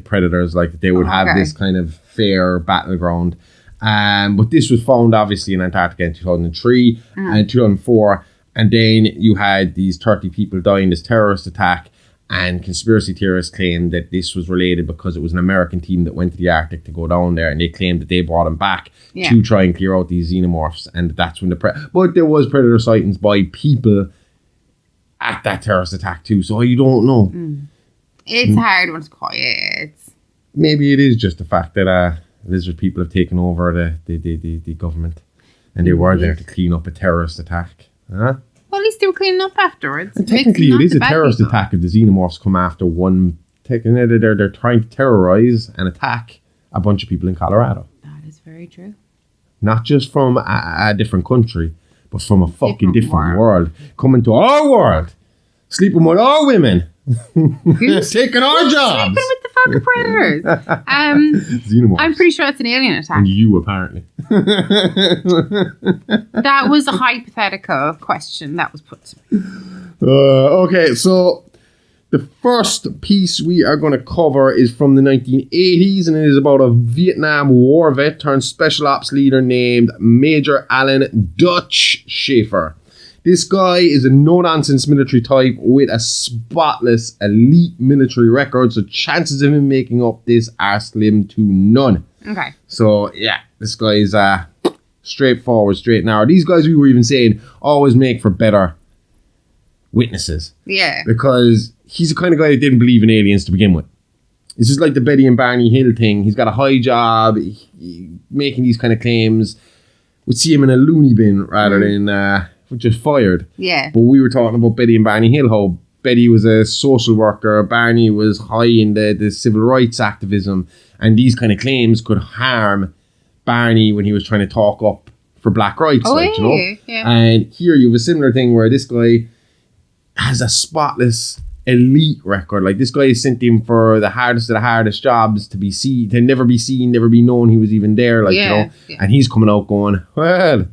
predators, like they would have this kind of fair battleground. But this was found obviously in Antarctica in 2003 and 2004, and then you had these 30 people die in this terrorist attack, and conspiracy theorists claimed that this was related because it was an American team that went to the Arctic to go down there, and they claimed that they brought them back to try and clear out these xenomorphs, and that's when but there was predator sightings by people at that terrorist attack too, so you don't know. It's hard when it's quiet. Maybe it is just the fact that lizard people have taken over the government, and they were there to clean up a terrorist attack. Huh? Well, at least they were cleaning up afterwards. And technically, it is a terrorist attack if the xenomorphs come after one. They're trying to terrorize and attack a bunch of people in Colorado. That is very true. Not just from a different country, but from a fucking different world. Coming to our world, sleeping with our women. Taking our jobs. Sleeping with the fucking predators. Xenomorphs. I'm pretty sure it's an alien attack. And you, apparently. That was a hypothetical question that was put to me. Okay, so the first piece we are going to cover is from the 1980s, and it is about a Vietnam War vet turned special ops leader named Major Alan Dutch Schaefer. This guy is a no-nonsense military type with a spotless elite military record, so chances of him making up this are slim to none. Okay. So, yeah, this guy is straightforward, straight and narrow. These guys, we were even saying, always make for better witnesses. Yeah. Because he's the kind of guy that didn't believe in aliens to begin with. This is like the Betty and Barney Hill thing. He's got a high job, making these kind of claims. We'd see him in a loony bin rather than... just fired. Yeah. But we were talking about Betty and Barney Hill, how Betty was a social worker, Barney was high in the civil rights activism, and these kind of claims could harm Barney when he was trying to talk up for black rights. You know? Yeah. And here you have a similar thing where this guy has a spotless elite record. Like, this guy is sent in for the hardest of the hardest jobs to be seen, to never be seen, never be known he was even there, like, you know. Yeah. And he's coming out going, well,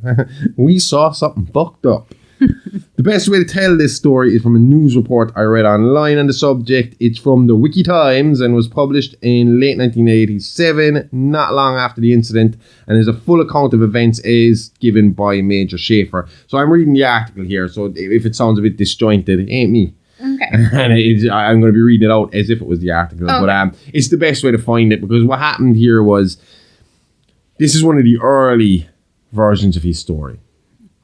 we saw something fucked up. The best way to tell this story is from a news report I read online on the subject. It's from the Wiki Times and was published in late 1987, not long after the incident, and is a full account of events is given by Major Schaefer. So I'm reading the article here, so if it sounds a bit disjointed, it ain't me. Okay. And I'm going to be reading it out as if it was the article. Okay. But it's the best way to find it, because what happened here was, this is one of the early versions of his story.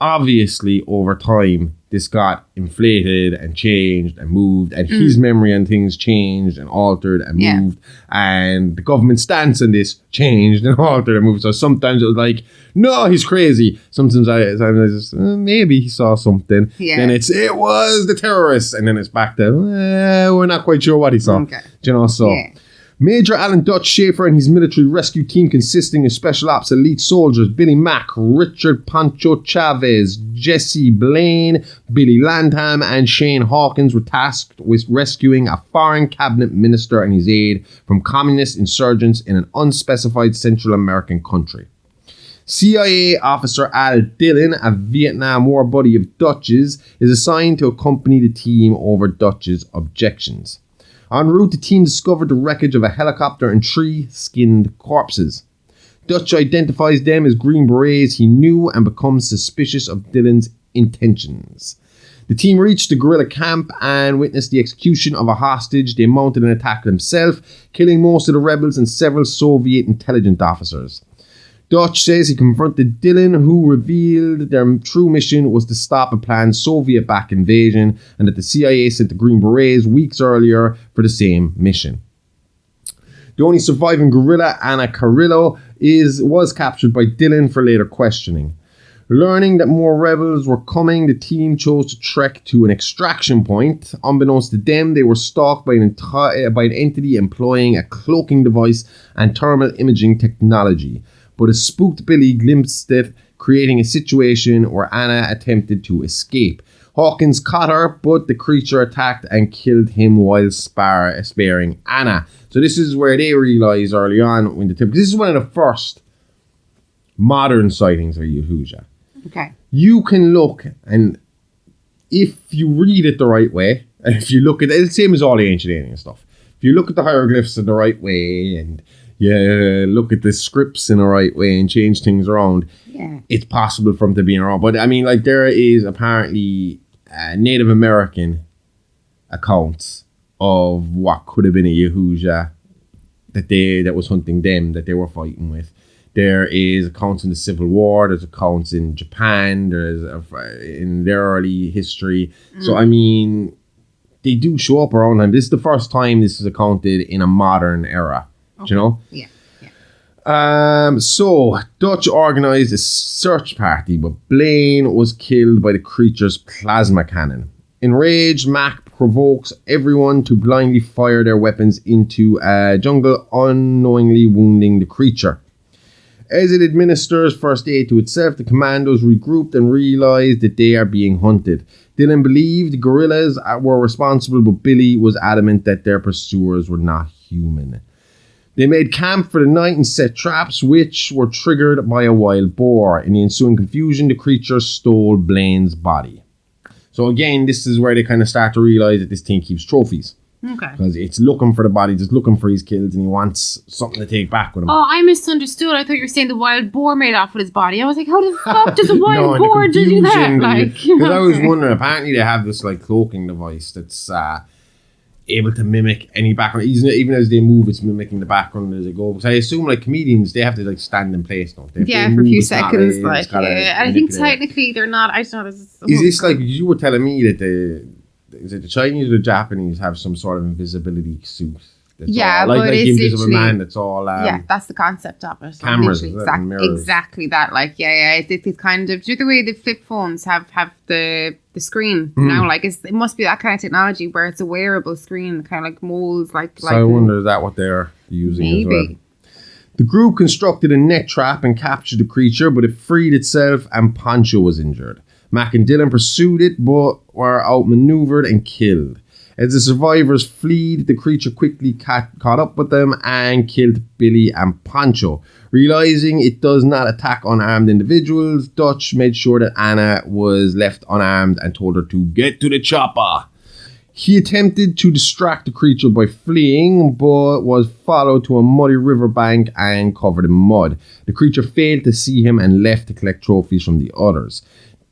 Obviously, over time, this got inflated and changed and moved, and his memory and things changed and altered and moved, and the government stance on this changed and altered and moved. So sometimes it was like, no, he's crazy. Sometimes I just, maybe he saw something. Yeah. Then it was the terrorists, and then it's back to, we're not quite sure what he saw. Okay. Do you know, so... Yeah. Major Alan Dutch Schaefer and his military rescue team, consisting of special ops elite soldiers Billy Mack, Richard Pancho Chavez, Jesse Blaine, Billy Landham, and Shane Hawkins, were tasked with rescuing a foreign cabinet minister and his aide from communist insurgents in an unspecified Central American country. CIA officer Al Dillon, a Vietnam War buddy of Dutch's, is assigned to accompany the team over Dutch's objections. En route, the team discovered the wreckage of a helicopter and 3 skinned corpses. Dutch identifies them as Green Berets he knew and becomes suspicious of Dillon's intentions. The team reached the guerrilla camp and witnessed the execution of a hostage. They mounted an attack themselves, killing most of the rebels and several Soviet intelligence officers. Dutch says he confronted Dillon, who revealed their true mission was to stop a planned Soviet-backed invasion, and that the CIA sent the Green Berets weeks earlier for the same mission. The only surviving gorilla, Anna Carrillo, was captured by Dylan for later questioning. Learning that more rebels were coming, the team chose to trek to an extraction point. Unbeknownst to them, they were stalked by an entity employing a cloaking device and thermal imaging technology. But a spooked Billy glimpsed it, creating a situation where Anna attempted to escape. Hawkins caught her, but the creature attacked and killed him while sparing Anna. So this is where they realise early on, when this is one of the first modern sightings of Yautja. Okay. You can look, and if you read it the right way, and if you look at it, it's the same as all the ancient alien stuff. If you look at the hieroglyphs in the right way, and you look at the scripts in the right way and change things around, it's possible for them to be around. But I mean, like, there is apparently Native American accounts of what could have been a Yautja that was hunting them, that they were fighting with. There is accounts in the Civil War. There's accounts in Japan. There's in their early history. So, I mean, they do show up around time. This is the first time this is accounted in a modern era. Okay. Do you know? Yeah. So, Dutch organised a search party, but Blaine was killed by the creature's plasma cannon. Enraged, Mac provokes everyone to blindly fire their weapons into a jungle, unknowingly wounding the creature. As it administers first aid to itself, the commandos regrouped and realized that they are being hunted. Dylan believed the gorillas were responsible, but Billy was adamant that their pursuers were not human. They made camp for the night and set traps, which were triggered by a wild boar. In the ensuing confusion, the creature stole Blaine's body. So again, this is where they kind of start to realize that this thing keeps trophies. Okay. Because it's looking for the body, just looking for his kills, and he wants something to take back with him. Oh, I misunderstood. I thought you were saying the wild boar made off with his body. I was like, how the fuck does a wild boar do that? Because I was wondering, apparently they have this like cloaking device that's able to mimic any background. Even as they move, it's mimicking the background as they go. Because I assume like comedians, they have to like stand in place, don't they? Yeah, for a few seconds. I think technically they're not. I just know this is this like, you were telling me that the Chinese or the Japanese have some sort of invisibility suit? Yeah, like it's Invisible Man. That's all. That's the concept of it. Cameras, exactly that. Like, it's kind of, do the way the flip phones have the screen now. Like, it must be that kind of technology where it's a wearable screen, kind of like molds. Like, I wonder, is that what they're using? Maybe. As well? The group constructed a net trap and captured the creature, but it freed itself, and Pancho was injured. Mac and Dylan pursued it, but were outmaneuvered and killed. As the survivors fled, the creature quickly caught up with them and killed Billy and Pancho. Realizing it does not attack unarmed individuals, Dutch made sure that Anna was left unarmed and told her to get to the chopper. He attempted to distract the creature by fleeing, but was followed to a muddy riverbank and covered in mud. The creature failed to see him and left to collect trophies from the others.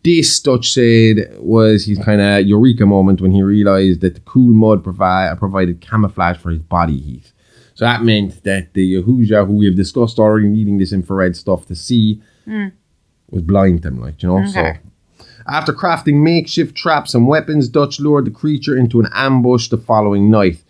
This, Dutch said, was his kind of eureka moment when he realised that the cool mud provided camouflage for his body heat. So that meant that the Yautja, who we have discussed already, needing this infrared stuff to see, was blind them, like, you know. Okay. So after crafting makeshift traps and weapons, Dutch lured the creature into an ambush the following night.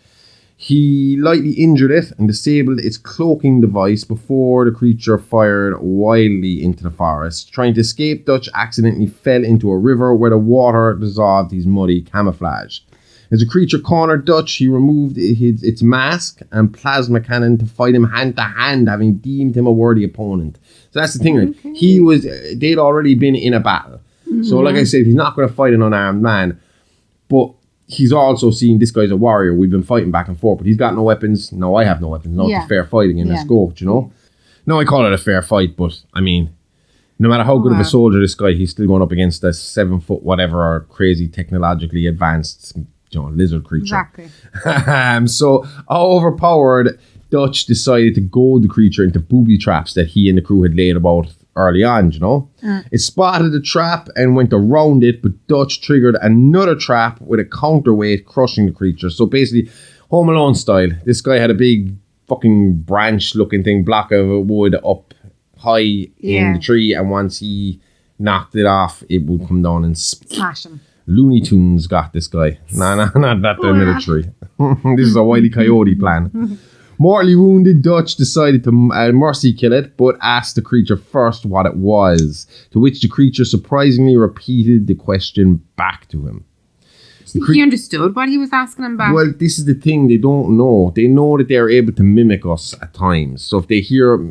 He lightly injured it and disabled its cloaking device before the creature fired wildly into the forest. Trying to escape, Dutch accidentally fell into a river where the water dissolved his muddy camouflage. As the creature cornered Dutch, he removed its mask and plasma cannon to fight him hand to hand, having deemed him a worthy opponent. So that's the thing, right? They'd already been in a battle. Mm-hmm. So like I said, he's not going to fight an unarmed man, but he's also seen this guy's a warrior. We've been fighting back and forth, but he's got no weapons. No, I have no weapons. No, it's a fair fight again. Let's go, you know? No, I call it a fair fight, but I mean, no matter how good of a soldier this guy, he's still going up against a 7 foot whatever or crazy technologically advanced, lizard creature. Exactly. So, overpowered, Dutch decided to goad the creature into booby traps that he and the crew had laid about early on, It spotted the trap and went around it, but Dutch triggered another trap with a counterweight, crushing the creature. So basically, Home Alone style, this guy had a big fucking branch looking thing, block of wood up high in the tree, and once he knocked it off, it would come down and smash him. Looney Tunes got this guy. Nah, not that the military. This is a Wile E. Coyote plan. Mortally wounded, Dutch decided to mercy kill it, but asked the creature first what it was, to which the creature surprisingly repeated the question back to him. He understood what he was asking him back. Well, this is the thing, they don't know. They know that they're able to mimic us at times. So if they hear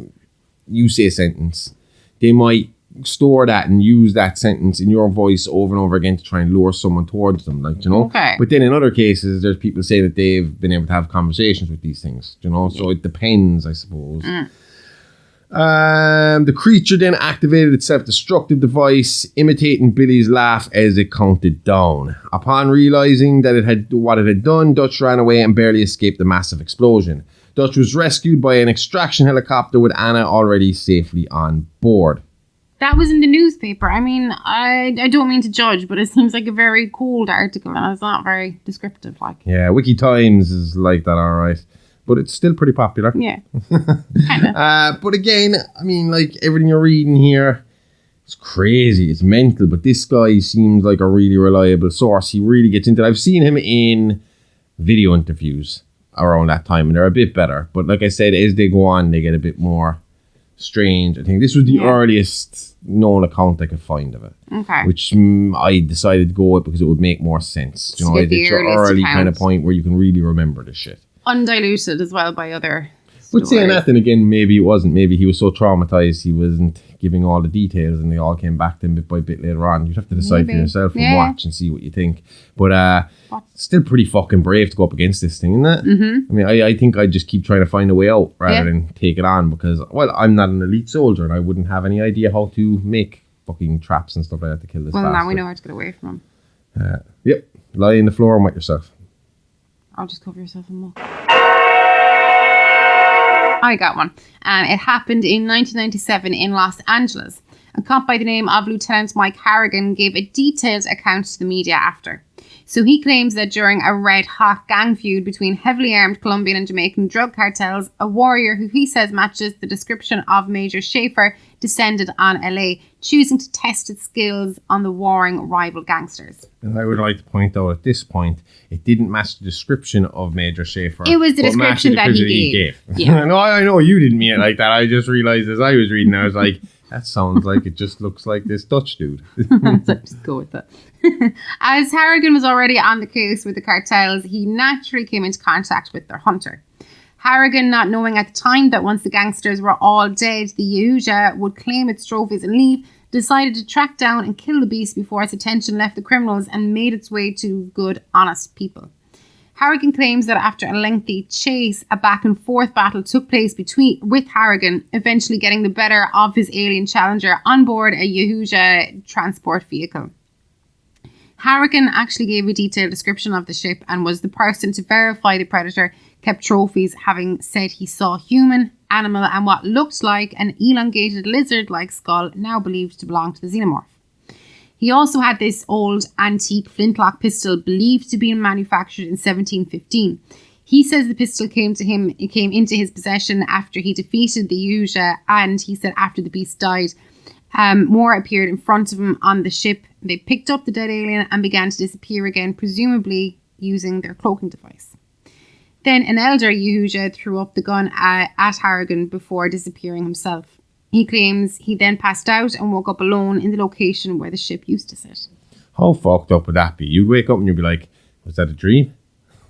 you say a sentence, they might store that and use that sentence in your voice over and over again to try and lure someone towards them, like, you know. Okay. But then in other cases, there's people say that they've been able to have conversations with these things, you know. So it depends, I suppose. The creature then activated its self-destructive device, imitating Billy's laugh as it counted down. Upon realizing that it had done, Dutch ran away and barely escaped the massive explosion. Dutch was rescued by an extraction helicopter with Anna already safely on board. That was in the newspaper. I mean, I don't mean to judge, but it seems like a very cold article and it's not very descriptive. Like, yeah, Wiki Times is like that, all right. But it's still pretty popular. Yeah. Kind of. But again, I mean, like, everything you're reading here, it's crazy. It's mental. But this guy seems like a really reliable source. He really gets into it. I've seen him in video interviews around that time, and they're a bit better. But like I said, as they go on, they get a bit more strange. I think this was the earliest known account I could find of it. Okay. Which I decided to go with because it would make more sense. You know, it's your earliest early account. kind of point where you can really remember the shit. Undiluted as well by other But saying stories. that, then again, maybe it wasn't. Maybe he was so traumatized he wasn't giving all the details and they all came back to him bit by bit later on. You'd have to decide for Maybe. yourself and Yeah. watch and see what you think. But still pretty fucking brave to go up against this thing, isn't it? Mm-hmm. I mean, I think I'd just keep trying to find a way out rather than take it on because, well, I'm not an elite soldier and I wouldn't have any idea how to make fucking traps and stuff like that to kill this Well, now bastard. we know how to get away from him. Yep. Lie on the floor and wet yourself. I'll just cover yourself in muck. I got one. And it happened in 1997 in Los Angeles. A cop by the name of Lieutenant Mike Harrigan gave a detailed account to the media after. So he claims that during a red-hot gang feud between heavily armed Colombian and Jamaican drug cartels, a warrior who he says matches the description of Major Schaefer descended on LA, choosing to test its skills on the warring rival gangsters. And I would like to point out at this point, it didn't match the description of Major Schaefer. It was the but matched description that he gave. Yeah. No, I know you didn't mean it like that. I just realised as I was reading, I was like, that sounds like it just looks like this Dutch dude. So just go with it. As Harrigan was already on the case with the cartels, he naturally came into contact with their hunter. Harrigan, not knowing at the time that once the gangsters were all dead, the Yautja would claim its trophies and leave, decided to track down and kill the beast before its attention left the criminals and made its way to good, honest people. Harrigan claims that after a lengthy chase, a back and forth battle took place with Harrigan, eventually getting the better of his alien challenger on board a Yautja transport vehicle. Harrigan actually gave a detailed description of the ship and was the person to verify the predator kept trophies, having said he saw human, animal and what looked like an elongated lizard-like skull now believed to belong to the xenomorph. He also had this old antique flintlock pistol believed to be manufactured in 1715. He says the pistol came into his possession after he defeated the Yautja, and he said after the beast died, more appeared in front of him on the ship. They picked up the dead alien and began to disappear again, presumably using their cloaking device. Then an elder Yautja threw up the gun at Harrigan before disappearing himself. He claims he then passed out and woke up alone in the location where the ship used to sit. How fucked up would that be? You'd wake up and you'd be like, was that a dream?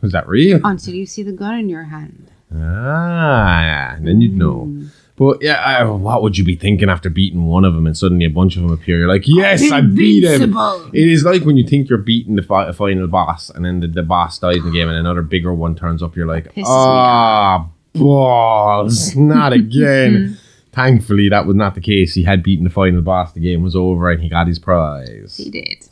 Was that real? Until you see the gun in your hand. And then you'd know. But yeah, what would you be thinking after beating one of them and suddenly a bunch of them appear? You're like, yes, I beat him. Invincible. It is like when you think you're beating the final boss and then the boss dies in the game and another bigger one turns up. You're like, balls, not again. Thankfully, that was not the case. He had beaten the final boss. The game was over and he got his prize. He did.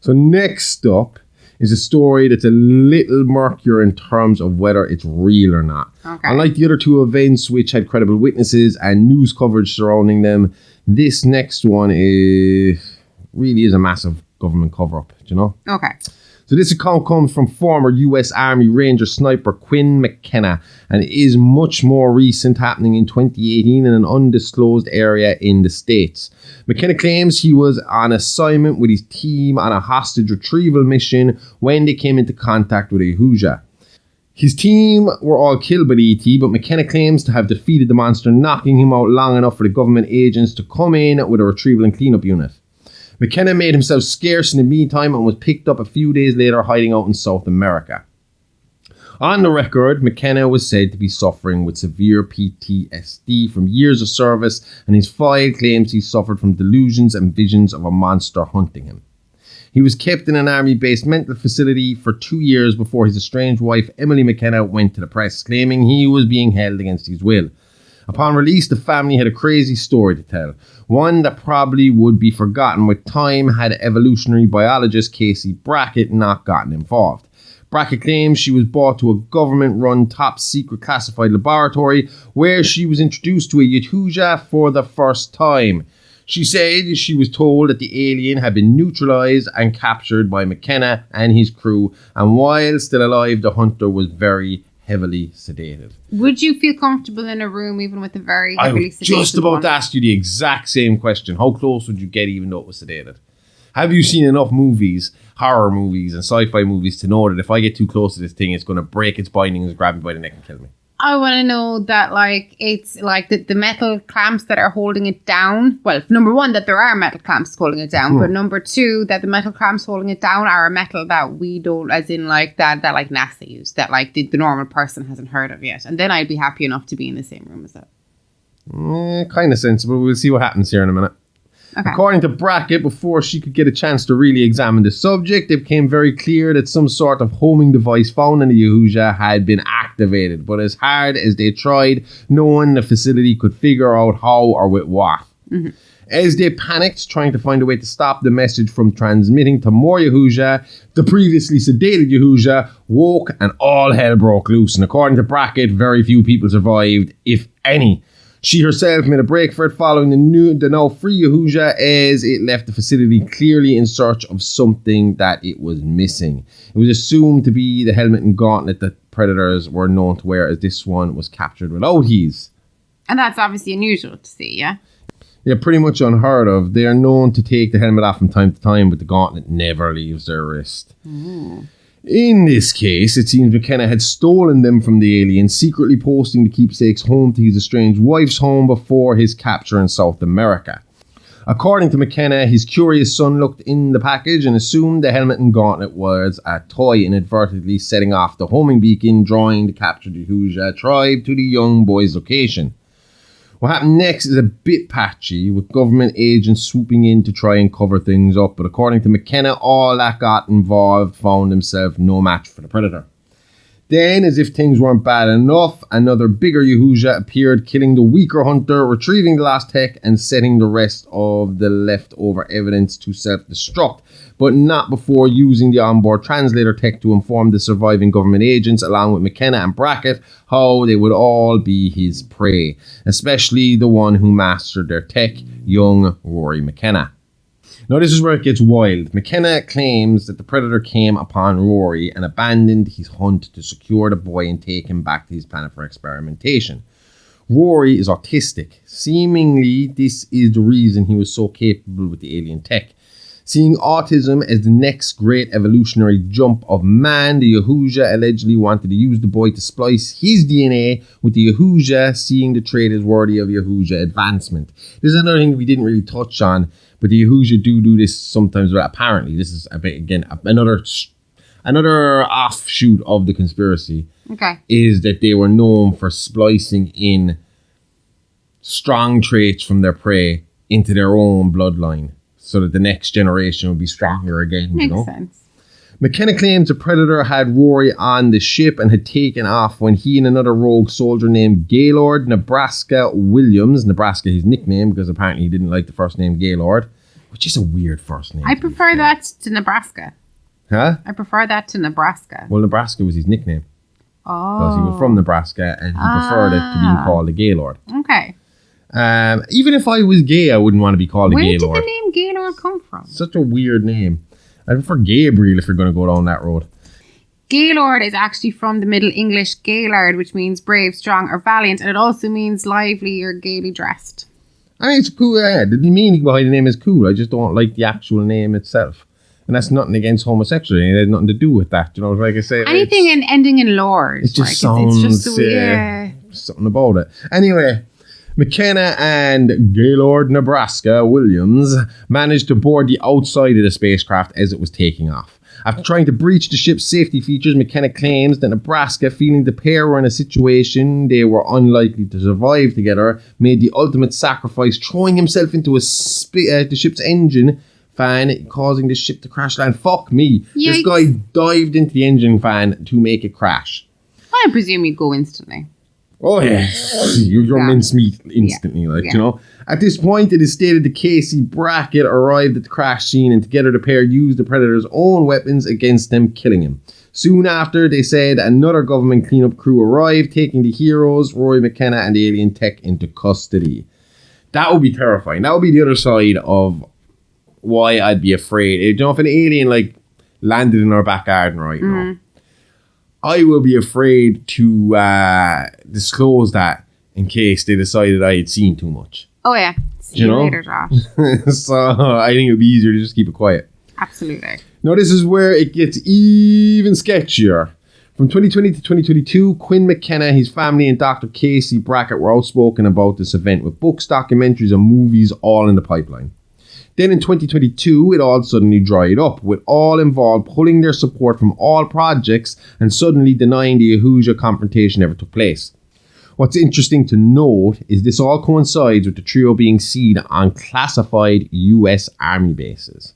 So next up is a story that's a little murkier in terms of whether it's real or not. Okay. Unlike the other two events, which had credible witnesses and news coverage surrounding them, this next one really is a massive government cover-up, do you know? Okay. So this account comes from former US Army Ranger sniper Quinn McKenna and is much more recent, happening in 2018 in an undisclosed area in the States. McKenna claims he was on assignment with his team on a hostage retrieval mission when they came into contact with a Yautja. His team were all killed by the ET, but McKenna claims to have defeated the monster, knocking him out long enough for the government agents to come in with a retrieval and cleanup unit. McKenna made himself scarce in the meantime and was picked up a few days later hiding out in South America. On the record, McKenna was said to be suffering with severe PTSD from years of service, and his file claims he suffered from delusions and visions of a monster hunting him. He was kept in an army-based mental facility for 2 years before his estranged wife, Emily McKenna, went to the press, claiming he was being held against his will. Upon release, the family had a crazy story to tell, one that probably would be forgotten with time had evolutionary biologist Casey Brackett not gotten involved. Brackett claims she was brought to a government-run top-secret classified laboratory where she was introduced to a Yautja for the first time. She said she was told that the alien had been neutralized and captured by McKenna and his crew, and while still alive, the hunter was very heavily sedated. Would you feel comfortable in a room even with a very heavily sedated I was just about one? to ask you the exact same question. How close would you get even though it was sedated? Have you seen enough movies, horror movies and sci-fi movies to know that if I get too close to this thing, it's going to break its bindings, grab me by the neck and kill me? I want to know that, like, it's like the metal clamps that are holding it down. Well, number one, that there are metal clamps holding it down. But number two, that the metal clamps holding it down are a metal that we don't, as in like that like NASA used, that like the normal person hasn't heard of yet. And then I'd be happy enough to be in the same room as that. Kind of sensible. We'll see what happens here in a minute. Okay. According to Brackett, before she could get a chance to really examine the subject, it became very clear that some sort of homing device found in the Yautja had been activated. But as hard as they tried, no one in the facility could figure out how or with what. Mm-hmm. As they panicked, trying to find a way to stop the message from transmitting to more Yautja, the previously sedated Yautja woke and all hell broke loose. And according to Brackett, very few people survived, if any. She herself made a break for it following the now free Yautja as it left the facility clearly in search of something that it was missing. It was assumed to be the helmet and gauntlet that predators were known to wear, as this one was captured without his. And that's obviously unusual to see, yeah? Yeah, pretty much unheard of. They are known to take the helmet off from time to time, but the gauntlet never leaves their wrist. Mm. In this case, it seems McKenna had stolen them from the alien, secretly posting the keepsakes home to his estranged wife's home before his capture in South America. According to McKenna, his curious son looked in the package and assumed the helmet and gauntlet was a toy, inadvertently setting off the homing beacon, drawing the captured Yautja tribe to the young boy's location. What happened next is a bit patchy, with government agents swooping in to try and cover things up, but according to McKenna, all that got involved found himself no match for the predator. Then, as if things weren't bad enough, another bigger Yautja appeared, killing the weaker hunter, retrieving the last tech, and setting the rest of the leftover evidence to self-destruct, but not before using the onboard translator tech to inform the surviving government agents, along with McKenna and Brackett, how they would all be his prey, especially the one who mastered their tech, young Rory McKenna. Now this is where it gets wild. McKenna claims that the predator came upon Rory and abandoned his hunt to secure the boy and take him back to his planet for experimentation. Rory is autistic. Seemingly, this is the reason he was so capable with the alien tech. Seeing autism as the next great evolutionary jump of man, the Yautja allegedly wanted to use the boy to splice his DNA with the Yautja, seeing the trait as worthy of Yautja advancement. There's another thing we didn't really touch on, but the Yautja do this sometimes. But apparently, this is a bit, again, another offshoot of the conspiracy. Okay. Is that they were known for splicing in strong traits from their prey into their own bloodline, so that the next generation would be stronger again. Makes sense. McKenna claims the predator had Rory on the ship and had taken off when he and another rogue soldier named Gaylord Nebraska Williams, Nebraska his nickname because apparently he didn't like the first name Gaylord, which is a weird first name. I prefer that to Nebraska. Huh? I prefer that to Nebraska. Well, Nebraska was his nickname. Oh. Because he was from Nebraska and he preferred it to being called a Gaylord. Okay. Even if I was gay, I wouldn't want to be called a Gaylord. Where did the name Gaylord come from? Such a weird name. I prefer Gabriel if you're going to go down that road. Gaylord is actually from the Middle English Gaylord, which means brave, strong, or valiant, and it also means lively or gaily dressed. I mean, it's cool. Yeah, the meaning behind the name is cool. I just don't like the actual name itself. And that's nothing against homosexuality. It had nothing to do with that. You know, like I say, Anything ending in Lord. it just sounds it's just something about it. Anyway, McKenna and Gaylord, Nebraska Williams managed to board the outside of the spacecraft as it was taking off. After trying to breach the ship's safety features, McKenna claims that Nebraska, feeling the pair were in a situation they were unlikely to survive together, made the ultimate sacrifice, throwing himself into the ship's engine fan, causing the ship to crash land. Fuck me. Yikes. This guy dived into the engine fan to make it crash. I presume you'd go instantly. Oh yeah, you're mincemeat instantly, you know. At this point, it is stated that Casey Brackett arrived at the crash scene, and together the pair used the Predator's own weapons against them, killing him. Soon after, they said another government cleanup crew arrived, taking the heroes, Roy McKenna and the alien tech, into custody. That would be terrifying. That would be the other side of why I'd be afraid. You know, if an alien landed in our back garden right now, I will be afraid to disclose that in case they decided I had seen too much. Oh yeah. See you later, Josh. So I think it would be easier to just keep it quiet. Absolutely. Now this is where it gets even sketchier. From 2020 to 2022, Quinn McKenna, his family, and Dr. Casey Brackett were outspoken about this event, with books, documentaries, and movies all in the pipeline. Then in 2022, it all suddenly dried up, with all involved pulling their support from all projects and suddenly denying the Yautja confrontation ever took place. What's interesting to note is this all coincides with the trio being seen on classified US Army bases.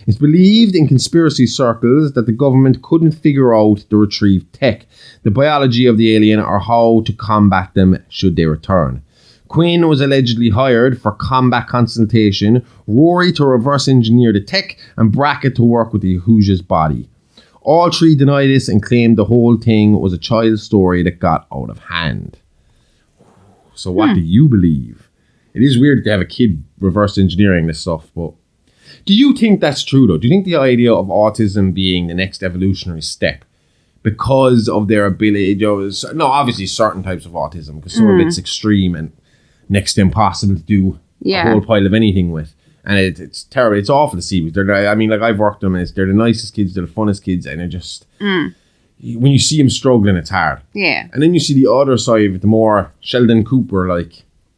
It's believed in conspiracy circles that the government couldn't figure out the retrieved tech, the biology of the alien, or how to combat them should they return. Quinn was allegedly hired for combat consultation, Rory to reverse engineer the tech, and Brackett to work with the Yautja's body. All three denied this and claimed the whole thing was a child's story that got out of hand. So what do you believe? It is weird to have a kid reverse engineering this stuff, but do you think that's true though? Do you think the idea of autism being the next evolutionary step because of their ability, no, obviously certain types of autism, because some of it's extreme and next to impossible to do a whole pile of anything with, and it's terrible. It's awful to see. I've worked with them, and they're the nicest kids, they're the funnest kids, and they're just when you see them struggling, it's hard. Yeah. And then you see the other side of it, the more Sheldon Cooper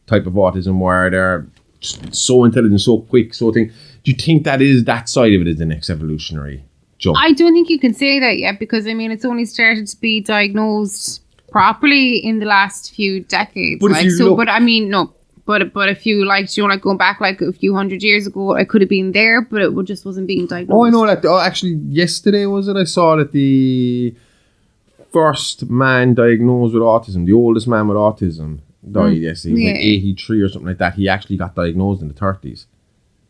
type of autism, where they're just so intelligent, so quick, so thing. Do you think that side of it is the next evolutionary jump? I don't think you can say that yet, because it's only started to be diagnosed properly in the last few decades. But if you going back a few hundred years ago, it could have been there, but it just wasn't being diagnosed. Oh, I know that. Oh, actually, yesterday was it? I saw that the first man diagnosed with autism, the oldest man with autism, died yesterday. He was 83 or something like that. He actually got diagnosed in the 30s,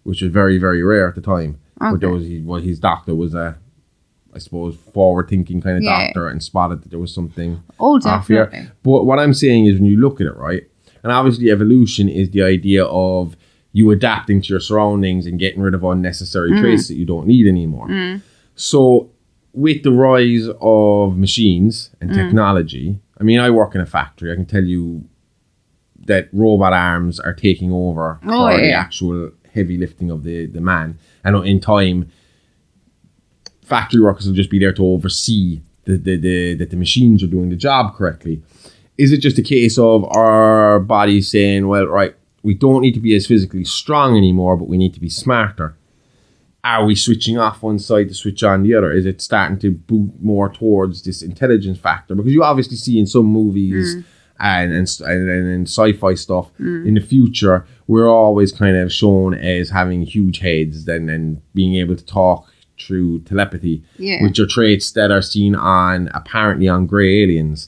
which was very, very rare at the time. Okay. But his doctor was I suppose, forward-thinking kind of doctor, and spotted that there was something off here. But what I'm saying is, when you look at it, right, and obviously evolution is the idea of you adapting to your surroundings and getting rid of unnecessary traits that you don't need anymore. So with the rise of machines and technology, I work in a factory. I can tell you that robot arms are taking over for the actual heavy lifting of the man. And in time, factory workers will just be there to oversee that the machines are doing the job correctly. Is it just a case of our bodies saying, well, right, we don't need to be as physically strong anymore, but we need to be smarter? Are we switching off one side to switch on the other? Is it starting to boot more towards this intelligence factor? Because you obviously see in some movies and in sci-fi stuff, in the future, we're always kind of shown as having huge heads and being able to talk through telepathy, which are traits that are seen apparently on grey aliens.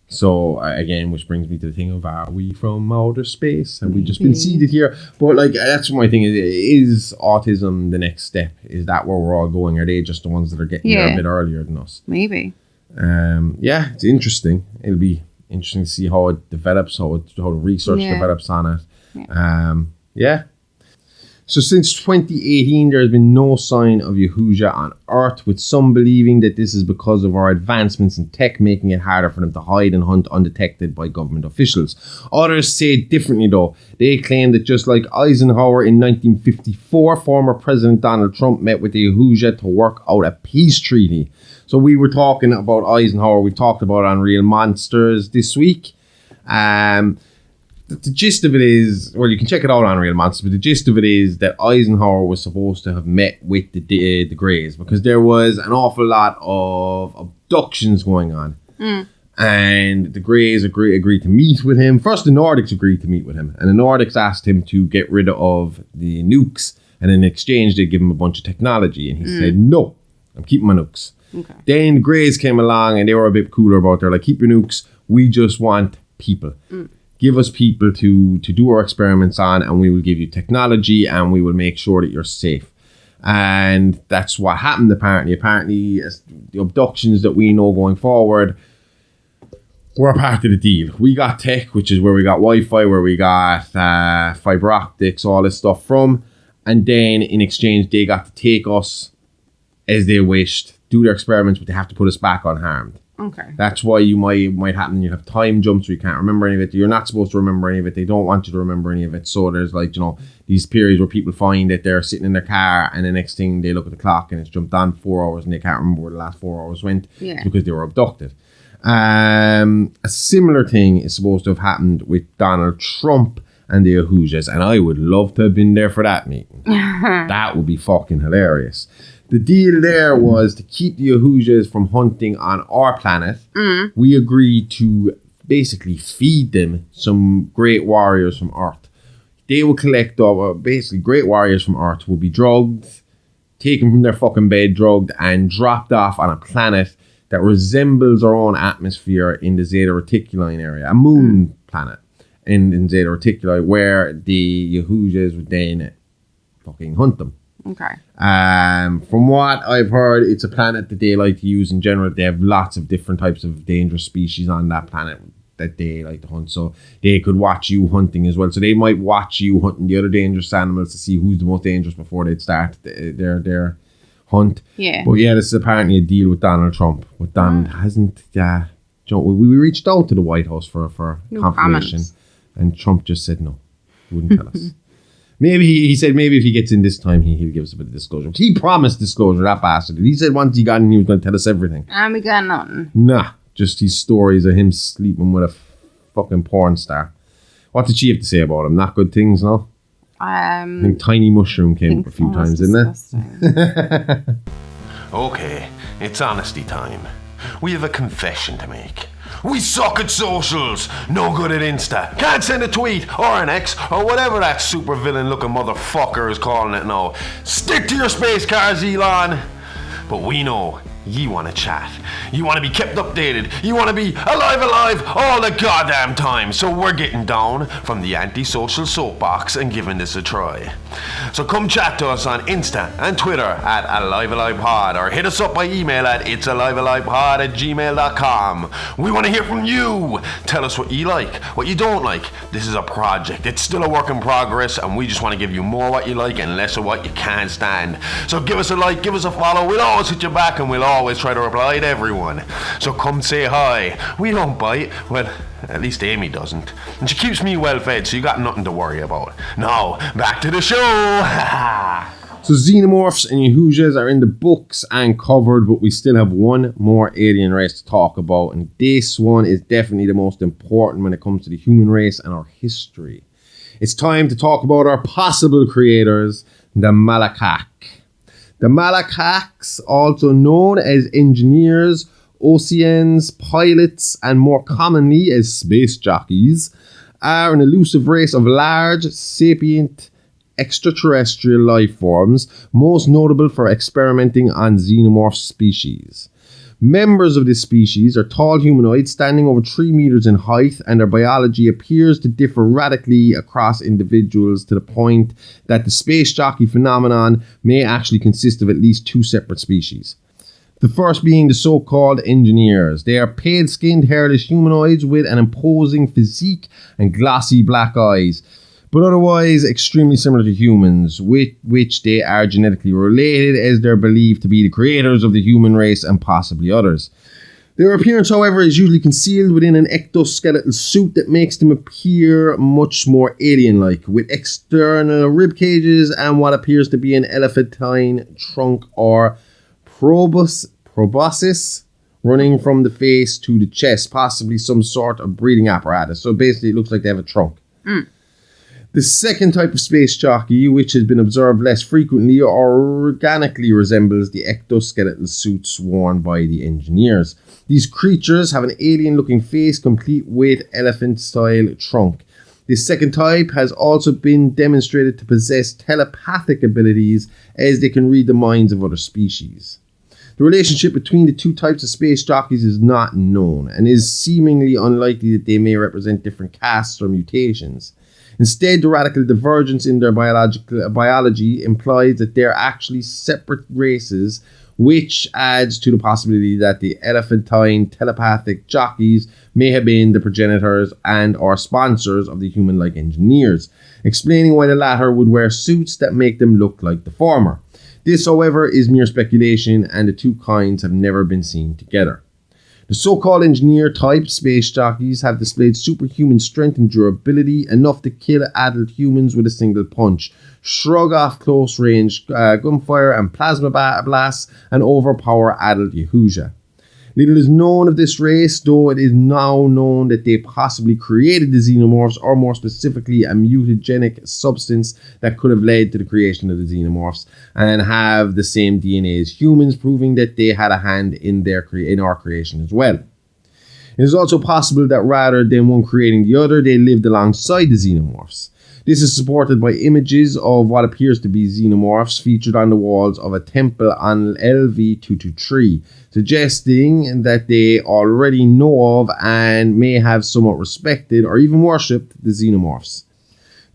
So again, which brings me to the thing of, are we from outer space? Have we just been seeded here? But that's my thing, is autism the next step? Is that where we're all going? Are they just the ones that are getting there a bit earlier than us? Maybe. It's interesting. It'll be interesting to see how it develops, how the research develops on it. So since 2018, there has been no sign of Yautja on Earth, with some believing that this is because of our advancements in tech, making it harder for them to hide and hunt undetected by government officials. Others say it differently though. They claim that just like Eisenhower in 1954, former President Donald Trump met with the Yautja to work out a peace treaty. So we were talking about Eisenhower, we talked about on Real Monsters this week. The gist of it is, well, you can check it out on Real Monsters, but the gist of it is that Eisenhower was supposed to have met with the Greys because there was an awful lot of abductions going on. And the Greys agreed to meet with him. First, the Nordics agreed to meet with him, and the Nordics asked him to get rid of the nukes, and in exchange, they'd give him a bunch of technology, and he said, no, I'm keeping my nukes. Okay. Then the Greys came along, and they were a bit cooler about it. They're like, keep your nukes, we just want people. Give us people to do our experiments on, and we will give you technology, and we will make sure that you're safe. And that's what happened, apparently. Apparently, the abductions that we know going forward were a part of the deal. We got tech, which is where we got Wi-Fi, where we got fiber optics, all this stuff from. And then, in exchange, they got to take us as they wished, do their experiments, but they have to put us back unharmed. Okay. That's why you might happen. You have time jumps where you can't remember any of it. You're not supposed to remember any of it. They don't want you to remember any of it. So there's like, these periods where people find that they're sitting in their car and the next thing they look at the clock and it's jumped on 4 hours and they can't remember where the last 4 hours went. Yeah. Because they were abducted. A similar thing is supposed to have happened with Donald Trump and the Yautjas, and I would love to have been there for that meeting. That would be fucking hilarious. The deal there was to keep the Yautjas from hunting on our planet. We agreed to basically feed them some great warriors from Earth. They will collect basically great warriors from Earth will be drugged, taken from their fucking bed, drugged, and dropped off on a planet that resembles our own atmosphere in the Zeta Reticuli area, a moon planet in Zeta Reticuli, where the Yautjas would then fucking hunt them. Okay. From what I've heard, it's a planet that they like to use in general. They have lots of different types of dangerous species on that planet that they like to hunt. So they could watch you hunting as well. So they might watch you hunting the other dangerous animals to see who's the most dangerous before they'd start their hunt. Yeah. But yeah, this is apparently a deal with Donald Trump. But Donald hasn't. We reached out to the White House for confirmation, comments. and Trump just said no. He wouldn't tell us. Maybe he said maybe if he gets in this time, he'll give us a bit of disclosure. He promised disclosure, that bastard. He said once he got in, he was going to tell us everything. And we got nothing. Nah, just his stories of him sleeping with a fucking porn star. What did she have to say about him? Not good things, no? I think Tiny Mushroom came up a few times, didn't it? Okay, it's honesty time. We have a confession to make. We suck at socials, no good at Insta, can't send a tweet or an X or whatever that supervillain looking motherfucker is calling it now. Stick to your space cars, Elon. But we know you want to chat. You want to be kept updated. You want to be alive all the goddamn time. So we're getting down from the antisocial soapbox and giving this a try. So come chat to us on Insta and Twitter at AliveAlivePod, or hit us up by email at itsalivealivepod@gmail.com. We want to hear from you. Tell us what you like, what you don't like. This is a project. It's still a work in progress, and we just want to give you more what you like and less of what you can't stand. So give us a like, give us a follow. We'll always hit you back, and we'll always try to reply to everyone. So come say hi. We don't bite. Well, at least Amy doesn't. And she keeps me well fed, so you got nothing to worry about. Now, back to the show. So xenomorphs and Yautjas are in the books and covered, but we still have one more alien race to talk about, and this one is definitely the most important when it comes to the human race and our history. It's time to talk about our possible creators, the Malakak. The Malakaks, also known as engineers, Oceans, pilots, and more commonly as space jockeys, are an elusive race of large, sapient, extraterrestrial life forms, most notable for experimenting on xenomorph species. Members of this species are tall humanoids standing over 3 meters in height, and their biology appears to differ radically across individuals to the point that the space jockey phenomenon may actually consist of at least 2 separate species. The first being the so-called engineers. They are pale-skinned, hairless humanoids with an imposing physique and glossy black eyes. but otherwise extremely similar to humans, with which they are genetically related, as they're believed to be the creators of the human race and possibly others. Their appearance, however, is usually concealed within an ectoskeletal suit that makes them appear much more alien-like, with external rib cages and what appears to be an elephantine trunk or proboscis running from the face to the chest, possibly some sort of breathing apparatus. So basically it looks like they have a trunk. The second type of space jockey, which has been observed less frequently, organically resembles the ectoskeletal suits worn by the engineers. These creatures have an alien-looking face complete with elephant-style trunk. This second type has also been demonstrated to possess telepathic abilities, as they can read the minds of other species. The relationship between the two types of space jockeys is not known, and is seemingly unlikely that they may represent different castes or mutations. Instead, the radical divergence in their biology implies that they're actually separate races, which adds to the possibility that the elephantine telepathic jockeys may have been the progenitors and or sponsors of the human-like engineers, explaining why the latter would wear suits that make them look like the former. This, however, is mere speculation, and the two kinds have never been seen together. The so-called engineer-type space jockeys have displayed superhuman strength and durability, enough to kill adult humans with a single punch, shrug off close-range gunfire and plasma blasts, and overpower adult Yautja. Little is known of this race, though it is now known that they possibly created the xenomorphs, or more specifically a mutagenic substance that could have led to the creation of the xenomorphs, and have the same DNA as humans, proving that they had a hand in our creation as well. It is also possible that rather than one creating the other, they lived alongside the xenomorphs. This is supported by images of what appears to be xenomorphs featured on the walls of a temple on LV-223, suggesting that they already know of and may have somewhat respected or even worshipped the xenomorphs.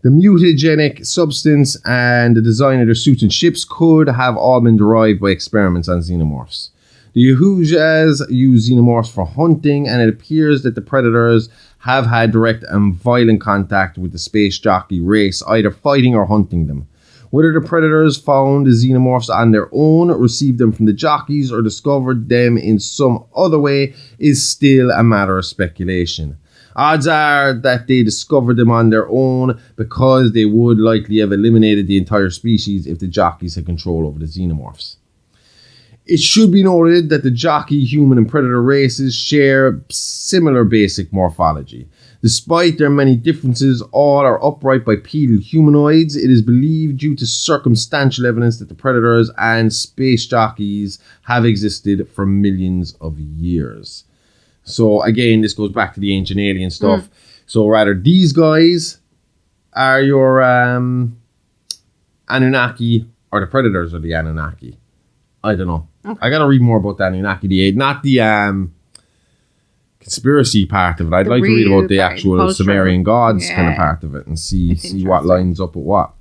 The mutagenic substance and the design of their suits and ships could have all been derived by experiments on xenomorphs. The Yautjas use xenomorphs for hunting, and it appears that the predators have had direct and violent contact with the space jockey race, either fighting or hunting them. Whether the predators found the xenomorphs on their own, received them from the jockeys, or discovered them in some other way is still a matter of speculation. Odds are that they discovered them on their own, because they would likely have eliminated the entire species if the jockeys had control over the xenomorphs. It should be noted that the jockey, human, and predator races share similar basic morphology. Despite their many differences, all are upright bipedal humanoids. It is believed, due to circumstantial evidence, that the predators and space jockeys have existed for millions of years. So again, this goes back to the ancient alien stuff. So rather, these guys are your Anunnaki, or the predators are the Anunnaki. I don't know. Okay. I gotta read more about the Anunnaki, not the conspiracy part of it. I'd like to read about the actual Sumerian gods kind of part of it, and see what lines up with what.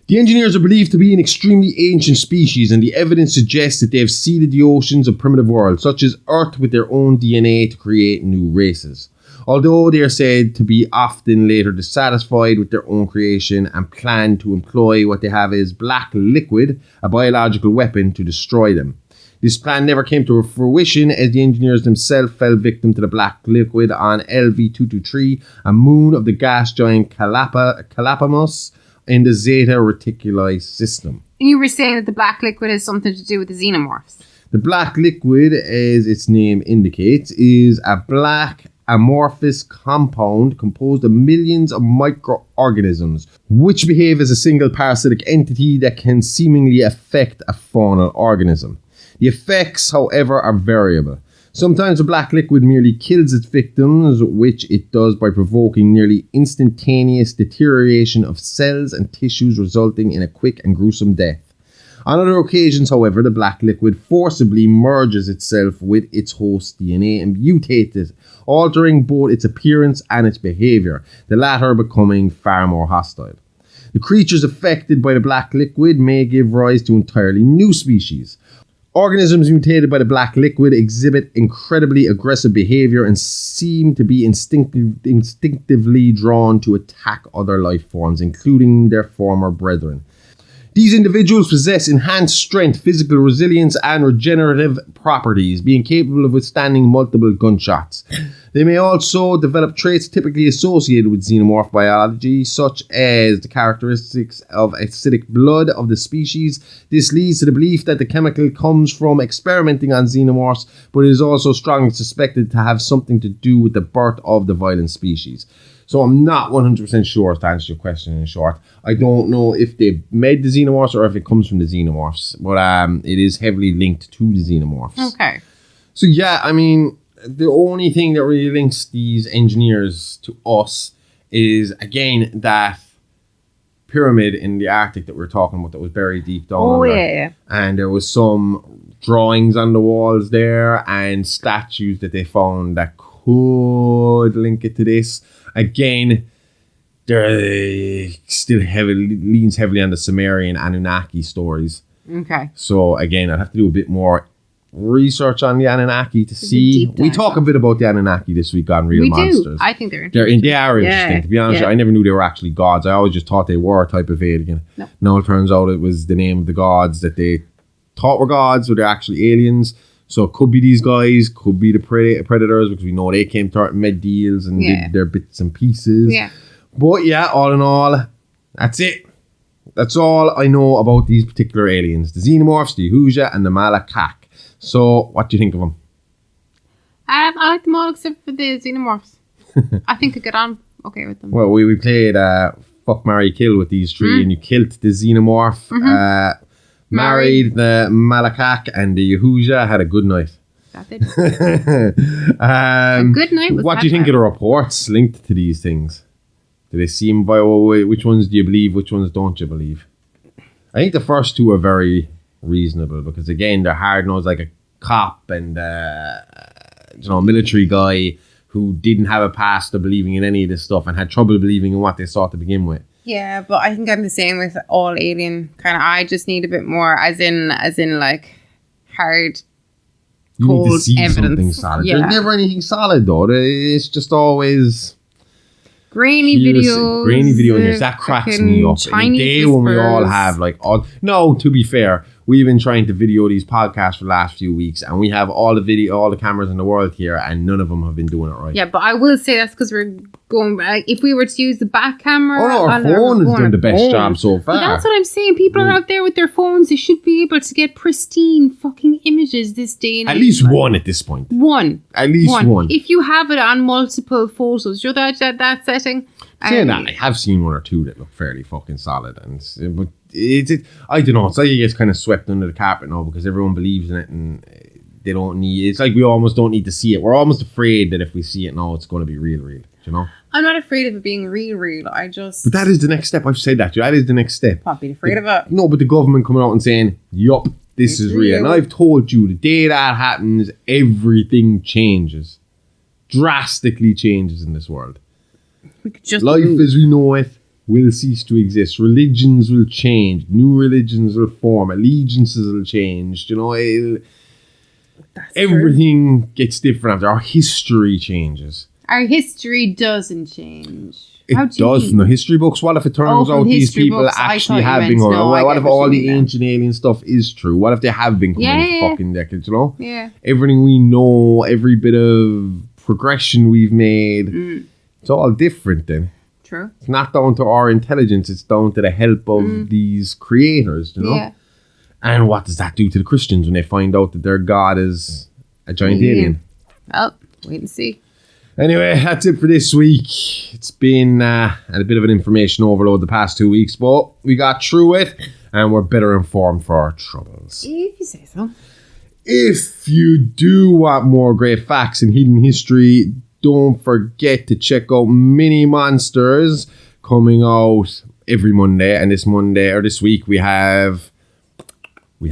The engineers are believed to be an extremely ancient species, and the evidence suggests that they have seeded the oceans of primitive worlds, such as Earth, with their own DNA to create new races. Although they are said to be often later dissatisfied with their own creation and plan to employ what they have as black liquid, a biological weapon, to destroy them. This plan never came to fruition, as the engineers themselves fell victim to the black liquid on LV-223, a moon of the gas giant Galapagos in the Zeta Reticuli system. And you were saying that the black liquid has something to do with the xenomorphs. The black liquid, as its name indicates, is a black amorphous compound composed of millions of microorganisms, which behave as a single parasitic entity that can seemingly affect a faunal organism. The effects, however, are variable. Sometimes the black liquid merely kills its victims, which it does by provoking nearly instantaneous deterioration of cells and tissues, resulting in a quick and gruesome death. On other occasions, however, the black liquid forcibly merges itself with its host DNA and mutates it, altering both its appearance and its behavior, the latter becoming far more hostile. The creatures affected by the black liquid may give rise to entirely new species. Organisms mutated by the black liquid exhibit incredibly aggressive behavior and seem to be instinctively drawn to attack other life forms, including their former brethren. These individuals possess enhanced strength, physical resilience, and regenerative properties, being capable of withstanding multiple gunshots. They may also develop traits typically associated with xenomorph biology, such as the characteristics of acidic blood of the species. This leads to the belief that the chemical comes from experimenting on xenomorphs, but it is also strongly suspected to have something to do with the birth of the violent species. So I'm not 100% sure, to answer your question in short. I don't know if they made the xenomorphs or if it comes from the xenomorphs, but it is heavily linked to the xenomorphs. Okay. So yeah, I mean, the only thing that really links these engineers to us is, again, that pyramid in the Arctic that we were talking about that was buried deep down under. Yeah. And there was some drawings on the walls there and statues that they found that could link it to this. Again, there still leans heavily on the Sumerian Anunnaki stories. Okay. So again, I'd have to do a bit more research on the Anunnaki to see. We talk a bit about the Anunnaki this week on Real Monsters. We do. I think they're interesting. They are interesting. To be honest, I never knew they were actually gods. I always just thought they were a type of alien. No. Now it turns out it was the name of the gods that they thought were gods, but they're actually aliens. So it could be these guys, could be the predators, because we know they came to Earth and made deals and did their bits and pieces. Yeah. But yeah, all in all, that's it. That's all I know about these particular aliens. The xenomorphs, the Yautja, and the Malakak. So, what do you think of them? I like them all except for the xenomorphs. I think I get on okay with them. Well, we played Fuck, Marry, Kill with these three, and you killed the xenomorph, married the Malakak, and the Yautja had a good night. That did. A good night was what do you think of the reports linked to these things? Do they seem which ones do you believe, which ones don't you believe? I think the first two are very reasonable because, again, they're hard-nosed, like a cop and a military guy who didn't have a past of believing in any of this stuff and had trouble believing in what they saw to begin with. Yeah, but I think I'm the same with all alien kind of. I just need a bit more, as in like hard, cold you need to see evidence. Something solid. Yeah. There's never anything solid though. It's just always grainy videos. Grainy video news. That cracks me up. In a day when we all have to be fair, we've been trying to video these podcasts for the last few weeks, and we have all the cameras in the world here, and none of them have been doing it right. Yeah, but I will say that's because we're going back. If we were to use the back camera, our phone has done the best job so far. But that's what I'm saying. People are out there with their phones. They should be able to get pristine fucking images this day and age. At least one at this point. One. At least one. If you have it on multiple photos, you know that setting. Saying that, I have seen one or two that look fairly fucking solid, but I don't know. It's like it gets kind of swept under the carpet now because everyone believes in it and they don't need. It's like we almost don't need to see it. We're almost afraid that if we see it now, it's going to be real. You know. I'm not afraid of it being real. I just. But that is the next step. I've said that. That is the next step. Not being afraid of it. No, but the government coming out and saying, "Yup, this is real." And I've told you, the day that happens, everything changes, drastically changes in this world. We could just life as we know it will cease to exist. Religions will change. New religions will form. Allegiances will change. You know, everything gets different. Our history changes. Our history doesn't change. It does from the history books. What if it turns out these people actually have been going? What if all the ancient alien stuff is true? What if they have been coming for fucking decades, you know? Yeah. Everything we know, every bit of progression we've made, it's all different then. True. It's not down to our intelligence, it's down to the help of these creators, you know? Yeah. And what does that do to the Christians when they find out that their God is a giant alien? Well, wait and see. Anyway, that's it for this week. It's been a bit of an information overload the past 2 weeks, but we got through it and we're better informed for our troubles. If you say so. If you do want more great facts and hidden history, don't forget to check out Mini Monsters coming out every Monday. And this week we have the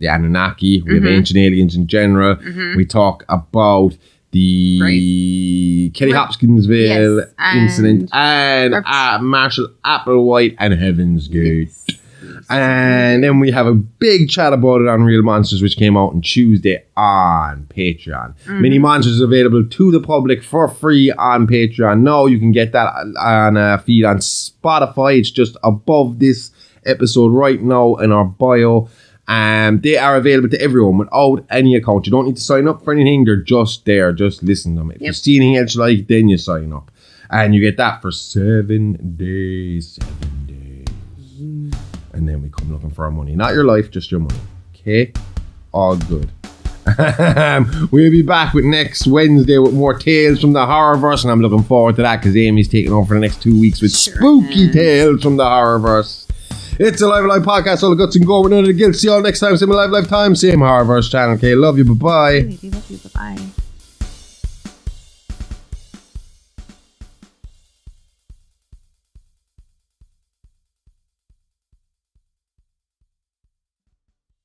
Anunnaki, we have ancient aliens in general. We talk about the Kelly Hopkinsville incident and Marshall Applewhite and Heaven's Gate. And then we have a big chat about it on Real Monsters, which came out on Tuesday on Patreon. Mini Monsters is available to the public for free on Patreon. No, you can get that on a feed on Spotify. It's just above this episode right now in our bio. They are available to everyone without any account. You don't need to sign up for anything. They're just there. Just listen to them. If you see anything else you like, then you sign up. And you get that for 7 days. 7 days. And then we come looking for our money. Not your life, just your money. Okay? All good. We'll be back with next Wednesday with more tales from the Horrorverse. And I'm looking forward to that because Amy's taking over for the next 2 weeks with spooky tales from the Horrorverse. It's a Live podcast, all the guts and gore with none of the guilt. See you all next time, same Live time, same Horrorverse channel. Okay, love you, bye-bye. Love you, bye-bye.